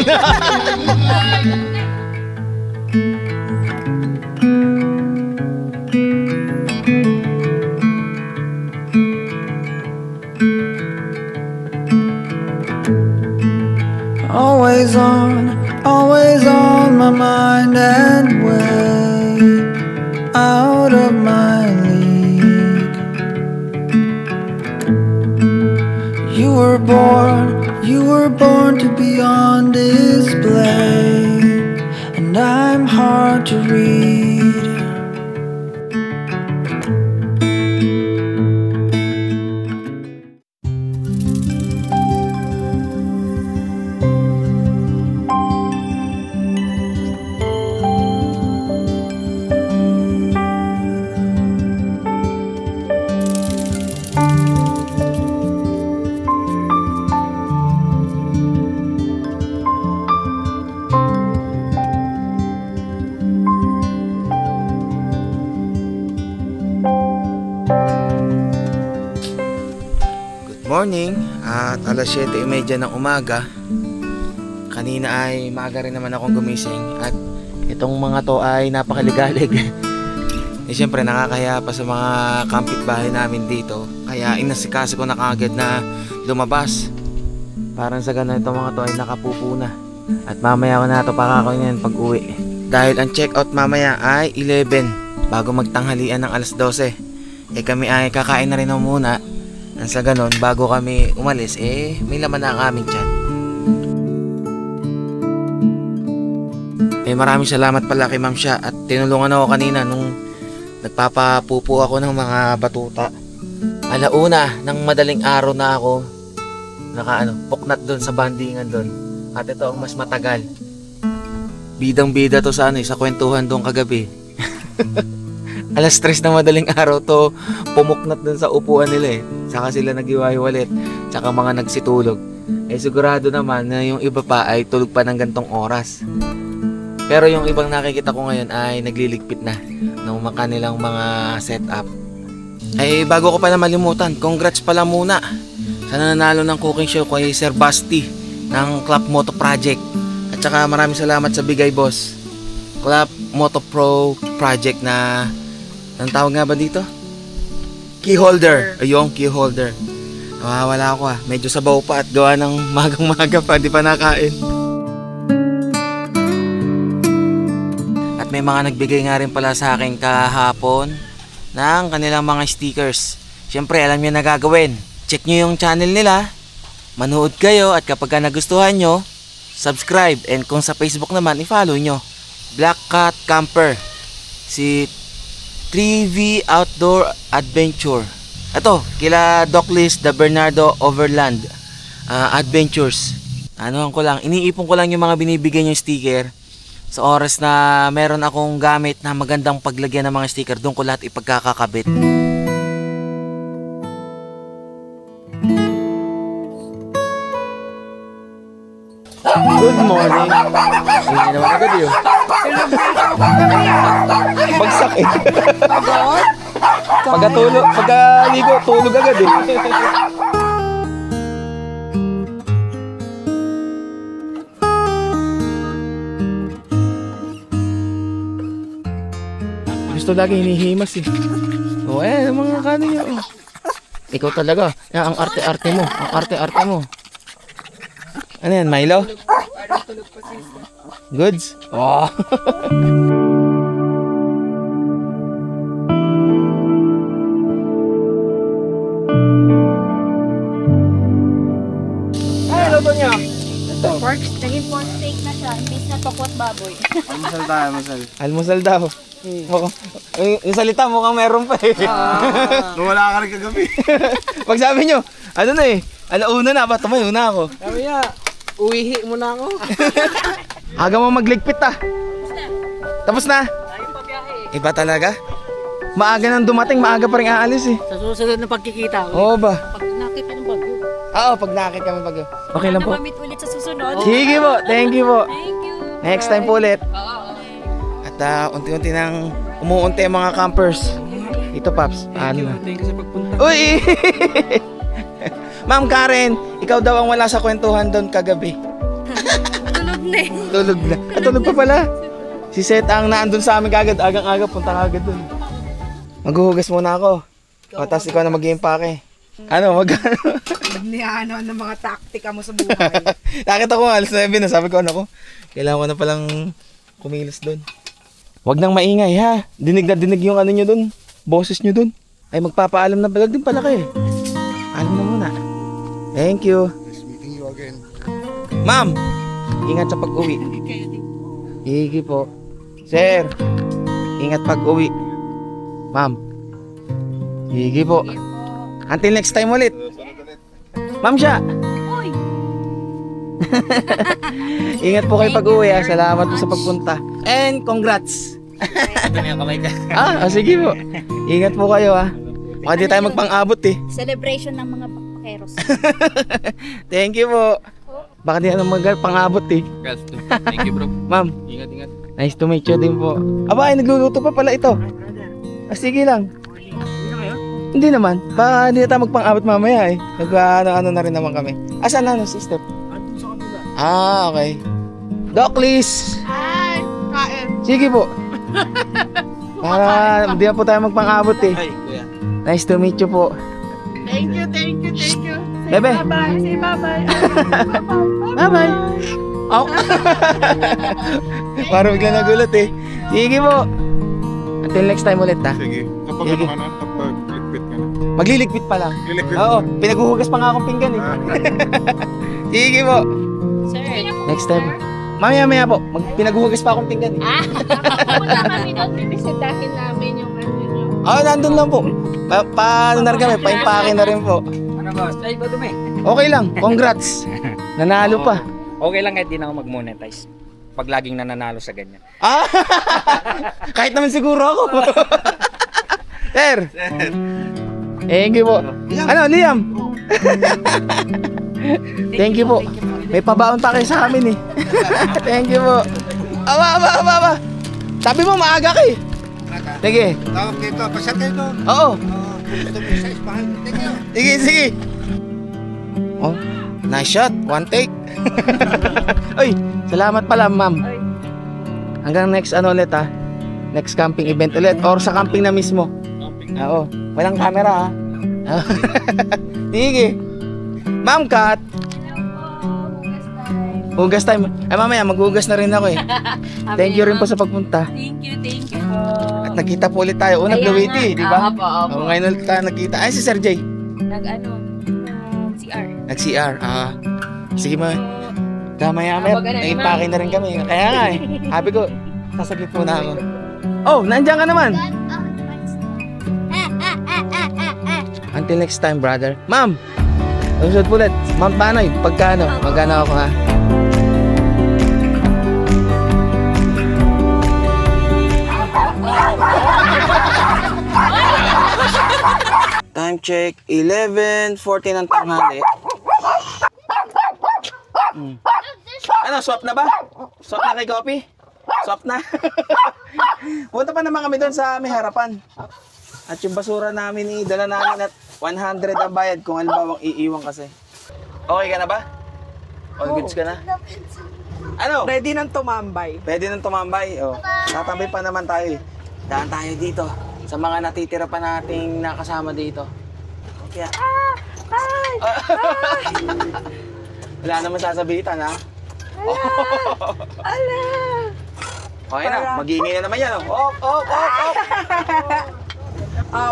Always on my mind and way out of my league. You were born to be on display, and I'm hard to read. Morning, at alas 7:30 ng umaga. Kanina ay maaga rin naman akong gumising. At itong mga to ay napakaligalig. Eh syempre nakakahiya pa sa mga kapitbahay namin dito. Kaya inasikaso ko na kagad na lumabas. Parang sa ganun itong mga to ay nakapupo na. At mamaya ko na ito pakakain yan pag uwi. Dahil ang check out mamaya ay 11 bago magtanghalian ng alas 12. Eh kami ay kakain na rin muna. Nang sa ganun bago kami umalis may laman na ang aming tiyan. Maraming salamat pala kay Ma'am Sha at tinulungan ako kanina nung nagpapapupo ako ng mga batuta. Alauna ng madaling araw na ako puknat doon sa bandingan doon. At ito ang mas matagal. Bidang-bida to sa sa kwentuhan doon kagabi. Alas 3 na madaling araw to pumuknat doon sa upuan nila Saka sila nagiwahiwalit, saka mga nagsitulog. Sigurado naman na yung iba pa ay tulog pa ng gantong oras. Pero yung ibang nakikita ko ngayon ay nagliligpit na ng kanilang mga setup. Bago ko pala malimutan, congrats pala muna sa nanalo ng cooking show kay Sir Basti ng Club Moto Project. At saka maraming salamat sa Bigay Boss Club Moto Pro Project na anong tawag nga ba dito? Key holder. Ayun, key holder. Wala ako medyo sabaw pa at gawa ng magang-maga pa, di pa nakain. At may mga nagbigay nga rin pala sa akin kahapon ng kanilang mga stickers. Siyempre alam niyo na gagawin. Check nyo yung channel nila, manood kayo at kapag nagustuhan nyo, subscribe. And kung sa Facebook naman, i-follow nyo. Black Cat Camper, si 3V Outdoor Adventure. Ito, kila Doc Liz, the Bernardo Overland Adventures. Ko lang, iniipon ko lang yung mga binibigay nyo sticker. Sa oras na meron akong gamit na magandang paglagyan ng mga sticker, doon ko lahat ipagkakakabit. Good morning. Hindi naman agad yun. Bagsak Pagod? Pagkaligo, tulog agad Gusto lagi hinihimas mga kano nyo. Ikaw talaga. Ang arte-arte mo. Ang arte-arte mo. Ano yan, Milo? Goods? Oh. Ay, luto niya. Ito. Pork, naging pork steak na siya, imbis na tokwat baboy. Almusal tayo, almusal. Almusal daw. Yung salita mukhang meron pa Wala ka rin kagabi. Pag sabi nyo, alauna na ba? Tumayo na ako. Sabi niya, uwihi mo na ako. Aga mo magligpit Tapos na? Iba talaga? Maaga nang dumating, maaga pa rin aalis Sa susunod na pagkikita. Oo ba? Pag nakita ng bago. Oo, pag nakita kami bagyo. Okay lang po. Namamit ulit sa susunod. Sige po, thank you po. Thank you. Next time po ulit. At unti-unti nang umuunti ang mga campers. Ito, Paps. Thank you sa pagpunta. Uy! Ma'am Karen, ikaw daw ang wala sa kwentuhan doon kagabi. Tulog na Tulog na. Tulog pa pala. Si Seth ang naandun sa amin kagad. Agang-aga, punta kagad doon. Maghuhugas muna ako. Tapos ikaw na mag-iimpake. Niano ng mga taktika mo sa buhay. Nakita ko nga, alas 9 na. Sabi ko, kailangan ko na palang kumilos doon. Wag nang maingay ha. Dinig na dinig yung nyo doon. Boses nyo doon. Ay magpapaalam na balag din pala kayo. Alam na muna. Thank you. Nice meeting you again. Ma'am, ingat sa pag-uwi. Sige po. Sir, ingat pag-uwi. Ma'am. Sige po. Until next time ulit. Ma'am siya. Ingat po kayo pag-uwi ha. Salamat po sa pagpunta. And congrats. Ito na yung kamay ka. Sige po. Ingat po kayo ha. Baka di tayo magpang-abot Celebration ng mga pakpakeros. Thank you po. Baka di pang-abot Thank you bro. Ma'am, Ingat. nice to meet you din po. Aba, ay nagluluto pa pala ito. Sige lang. Hindi naman. Baka hindi na tayo magpang-abot mamaya Nag-ano na rin naman kami. Asan na si Steph? Okay. Doc Liz. Ay, kain. Sige po. Para hindi na po tayo magpang-abot eh. Ay, kuya. Nice to meet you po. Thank you. Bebe. Bye-bye. Say bye-bye. Bye-bye. Oh. Parang bigla nagulat eh. Sige po. Until next time ulit ha. Sige. Kapag Sige. ano na, kapag ligpit ka na. Magliligpit pa lang. Liligpit Oo, pinaghuhugas pa nga akong pinggan eh. Sige po. Sir, Next time. Mamaya po. Pinaghuhugas pa akong pinggan eh. punta kami doon. Bibisitahin namin yung ano nyo. Nandun lang po. Paano na rin kami? Paimpake na rin po. Ano boss? Ay ba dumi? Okay lang. Congrats. Nanalo pa. Okay lang kahit di na ako mag-monetize. Pag laging nananalo sa ganyan. Kahit naman siguro ako. Sir. Thank you po. Ano, Liam? Thank you po. May pabaon pa kayo sa amin eh. Thank you po. Aba. Sabi mo maaga ka eh. Sige. Tawag dito, pasyat kayo doon. Oo. Gusto mo sa ispahan. Thank you. Sige. Oh, nice shot. One take. Ay, salamat pala, ma'am. Hanggang next ulit ha. Next camping event ulit or sa camping na mismo. Oo. Walang camera ha. Sige. Ma'am Kat. Hugas time. Ay mamaya maghugas na rin ako eh. Thank you rin po sa pagpunta. Thank you po. At nagkita po ulit tayo. Unang Gawiti, di ba? Opo. Ngayon ulit tayo nagkita. Ay si Sir Jay. CR. Nag-CR. Sige mo. Maya-maya. Nag-impake na rin kami. Kaya nga eh. Sabi ko, sasaglit muna ako. Oh, nandiyan ka naman. Until next time, brother. Ma'am, susunod po ulit. Ma'am Panoy, pagkano? Magkano ako ha? Time check, 11:40 ng tanghali. Ano, swap na ba? Swap na kay Coffee? Swap na? Punta pa naman kami doon sa may harapan. At yung basura namin, dala namin at 100 ang bayad kung halimbawa iiwan kasi. Okay ka na ba? All goods ka na? Ano? Ready nang tumambay. Pwede nang tumambay. Oh. Tatambay pa naman tayo eh. Daan tayo dito sa mga natitira pa nating nakasama dito. Kaya... Wala naman sasabitan ha? Ala! Okay na, mag-iingay na naman yan. Oh.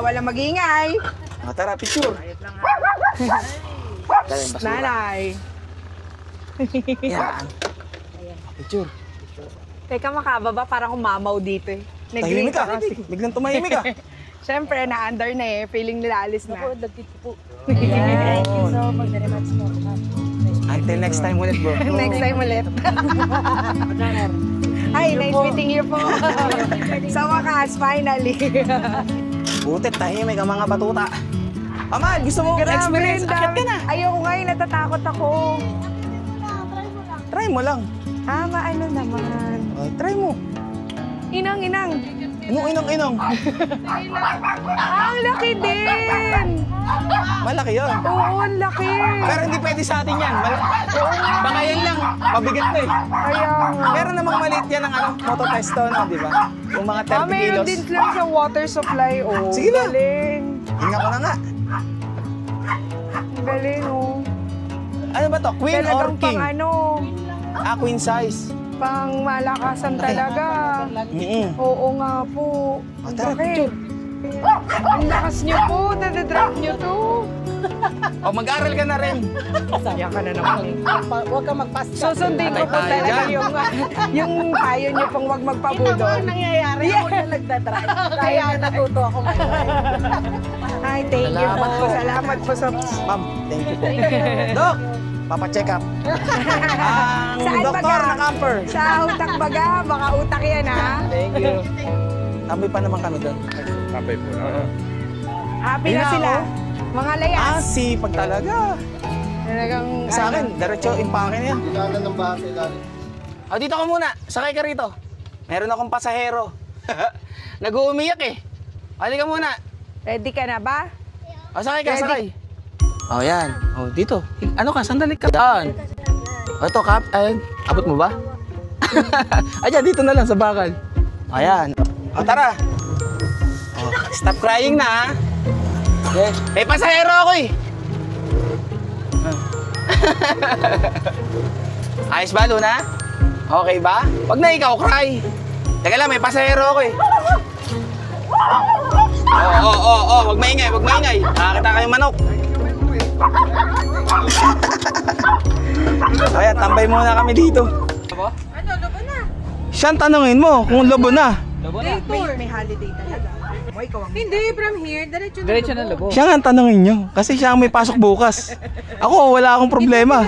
Walang mag-ingay. Tara, picture. Nanay. Yan. Picture. Teka, makababa, parang kumamaw dito eh. Tahimik ka. Biglang tumahimik ka. Siyempre, na-under na eh. Feeling nila alis na. Thank you so much. Very much po. Until next time ulit, bro. Next time ulit. Hi, nice meeting you po. Sa wakas, finally. Butit, tahimik ang mga batuta. Amal, gusto mo experience? Akit ka na. Ayoko nga, natatakot ako. Try mo lang. Maano naman. Try mo. Inang. Anong inang? Ang laki din! Malaki yun. Oo, ang laki. Pero hindi pwede sa atin yan. Baka yan lang. Mabigat na eh. Kaya nga. Meron namang maliit yan ng mototesto, no, di ba? Yung mga 30 meron kilos. din lang sa water supply, oh. Sige na. Galing. Hinga ko na nga. Galing, oh. Ano ba to? Queen or Talagang king? pang Queen size. pang malakasan talaga. Oo nga po. Ang Tara, laki. picture. Ang lakas niyo po. Nadadrop niyo to. Mag-aral ka na rin. Yan ka na naman. Huwag kang magpasta. Susundin ko po talaga yung payo niyo pong wag magpabudol. Ito ang nangyayari. Ako na nagdadrive. Kaya natuto ako ngayon. Ay, thank you po. Salamat po sa... Ma'am, thank you po. Dok, papacheck up. Ang Saan doktor baga? na camper. Sa utak baga. Baka utak yan, ha? Thank you. Tambay pa naman kami doon. Tambay po. Happy na sila. Mga layas. Sipag talaga. Talagang... Sa akin, diretso impake na yan. Kailangan ng bahay, Dito ka muna. Sakay ka rito. Meron akong pasahero. Nag-uumiyak eh. Halika muna. Ready ka na ba? Sakay ka, sakay. Yan. Dito. Ano ka? Sandali ka. Daan. Ito, abot mo ba? Ayan, dito na lang sa bakal. Ayan. Tara. Oh, stop crying na, ha? May pasahero ako eh. Ayos ba, Luna? Okay ba? Wag na ikaw cry. Teka lang, may pasahero ako eh. Wag maingay, wag maingay. Nakakita kayong manok. Ayan, tambay muna kami dito. Ano, lobo na? Siyang tanungin mo kung lobo na. May holiday talaga. Hindi, from here, diretso na lobo. Siya nga ang tanungin nyo, kasi siya ang may pasok bukas. Ako, wala akong problema.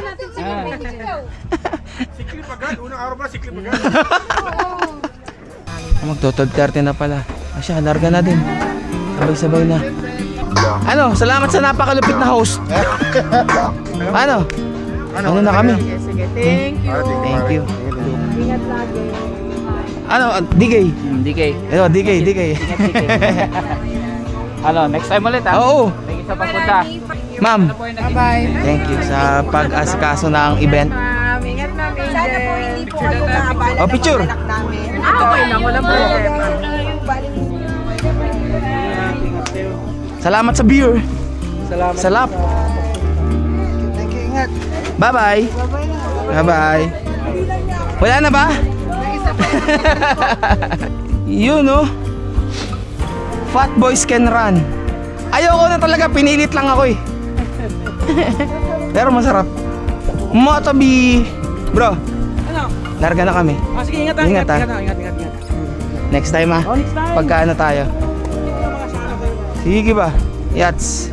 Sikli pagad. Unang araw pa, sikli pagad. Magto-12:30 na pala. Asya, larga na din. Sabay-sabay na. Ano, salamat sa napakalupit na host. Ano? Ano na kami? Sige, thank you. Thank you. Ingat lagi. Ano, DK? DK. Ano, DK. Ano, next time ulit ha? Oo. Thank you sa pagpunta. Ma'am, Bye-bye. thank you sa pag-asikaso ng event. Ingat ma'am, Angel. Sana po hindi po kayo maabala Oh, picture. ng anak namin. Okay lang, walang problema. Salamat sa beer. Salamat. Sa lap. Thank you, ingat. Bye-bye. Bye-bye. Wala na ba? Yun, no? Fat boys can run. Ayoko na talaga, pinilit lang ako eh. Pero masarap. Motobi. Bro, Ano? larga na kami. Sige, ingat Ingat, ha? Ingat. Next time, ha? Next time. Pagkaano tayo? Sige ba? Yats.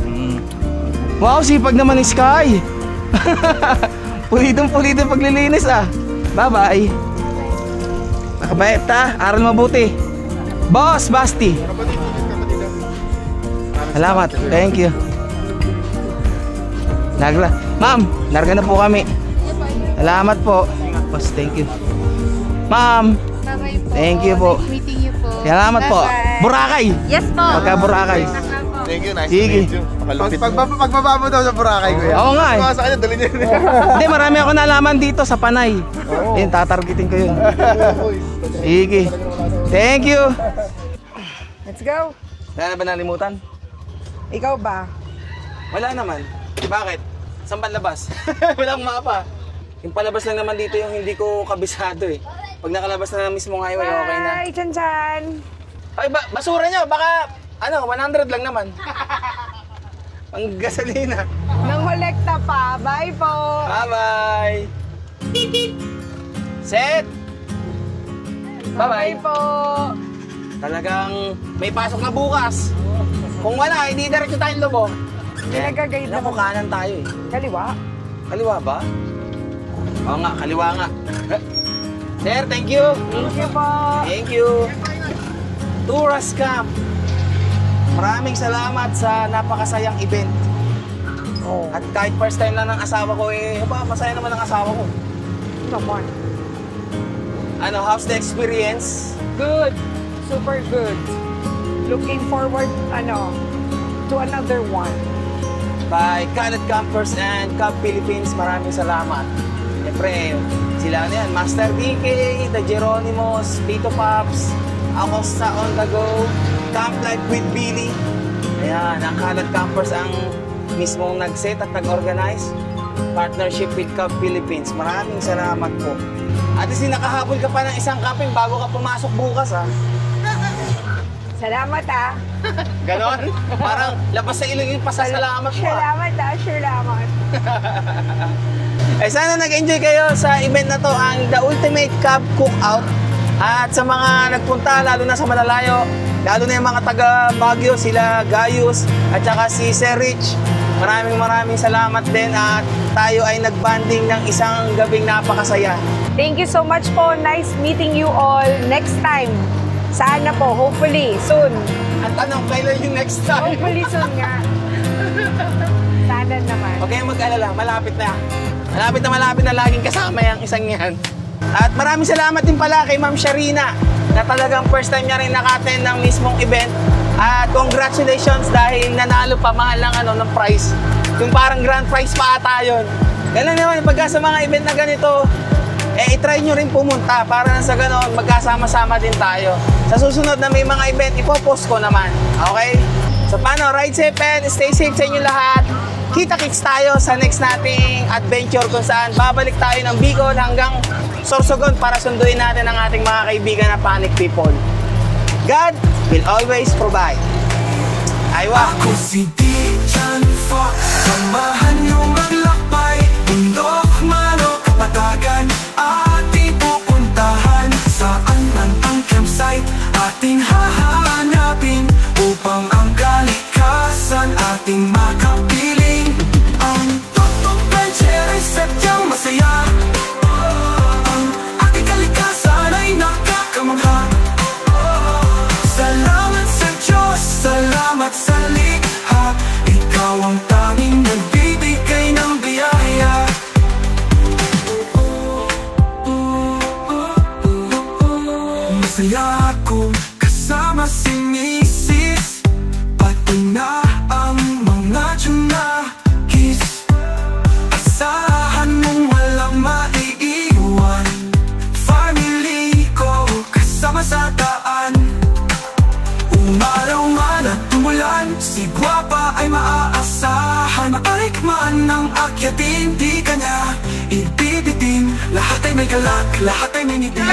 Wow, sipag naman ni Sky. Pulitong paglilinis, ah. Bye-bye. Nakabait, ha? Aral mabuti. Boss Basti. Salamat. Thank you. Ma'am, larga na po kami. Salamat po. Boss, thank you. Ma'am, Bye-bye po. thank you po. Nice meeting you po. Salamat po. Boracay. Yes po. Pagka Boracay. Thank you, nice Sige. to meet you. Pagbaba mo daw sa Boracay, kuya. Oo nga eh. Sa kanya, dali niya. Hindi, marami ako nalaman dito sa Panay. Yun, tatargetin ko yun. Sige. Thank you. Let's go. Wala na ba nalimutan? Ikaw ba? Wala naman. Bakit? Saan palabas? Walang mapa. Yung palabas lang naman dito yung hindi ko kabisado eh. Pag nakalabas na ng mismong highway, okay na. Bye, Chan-chan. Ay, basura nyo, baka, 100 lang naman. Ang gasolina. Nang kolekta pa. Bye po. Bye-bye. Set. Bye-bye. Bye po. Talagang may pasok na bukas. Kung wala, hindi diretso tayong lobo. Pinagagayad na Naku, kanan tayo eh. Kaliwa. Kaliwa ba? Oo nga, kaliwa nga. Sir, thank you. Thank you po. Thank you. Tourist Camp. Maraming salamat sa napakasayang event. Oh. At kahit first time lang ng asawa ko masaya naman ang asawa ko. Naman. How's the experience? Good. Super good. Looking forward, to another one. By Kalat Campers and Camp Philippines, maraming salamat. Siyempre, sila na yan, Master DK, The Geronimos, Tito Pops, ako sa On The Go, Camp Life with Billy. Ayan, ang Kalat Campers ang mismong nag-set at nag-organize. Partnership with Camp Philippines. Maraming salamat po. At least nakahabol ka pa ng isang camping bago ka pumasok bukas, ha? Salamat, ah. Ganon? Parang labas sa ilong yung pasasalamat mo, ha? Salamat, ah. Salamat. Sana nag-enjoy kayo sa event na to, ang The Ultimate Camp Cookout. At sa mga nagpunta, lalo na sa malalayo, lalo na yung mga taga Baguio, sila Gayus, at saka si Sir Rich. Maraming salamat din at tayo ay nagbanding ng isang gabing napakasaya. Thank you so much po. Nice meeting you all. Next time. Sana po. Hopefully. Soon. Ang tanong, kailan yung next time? Hopefully soon nga. Sana naman. Okay, mag-alala. Malapit na. Malapit na laging kasama yung isang yan. At maraming salamat din pala kay Ma'am Sharina na talagang first time niya rin naka-attend ng mismong event. At congratulations dahil nanalo pa mahal ng prize. Yung parang grand prize pa ata yun. Ganun naman, pagka sa mga event na ganito, i-try nyo rin pumunta para na sa ganon, magkasama-sama din tayo. Sa susunod na may mga event, ipopost ko naman. Okay? So paano, ride safe and stay safe sa inyo lahat. Kita-kits tayo sa next nating adventure kung saan babalik tayo ng Bicol hanggang Sorsogon para sunduin natin ang ating mga kaibigan na panic people. God will always provide. Aywa! Ako si Dijan Fox, samahan niyo maglakbay, bundok, manok, kapatagan, ating pupuntahan. Saan man ang campsite, ating hahanapin, upang ang kalikasan ating makapiling. Ang Tok-Tok Venture ay sadyang masaya, ang ating kalikasan ay nakakamangha. Salamat sa Diyos, salamat sa likha, ikaw ang tanging nagbibigay ng biyaya. Masaya ako kasama si Mrs. Pati na ang mga junakis. Asahan mong walang maiiwan, family ko kasama sa daan. Umaraw man at tumulan, si Guapa ay maaasahan. Maarik man ng akyatin, di ka niya ibibitin. Lahat ay may galak, lahat ay may ngiti.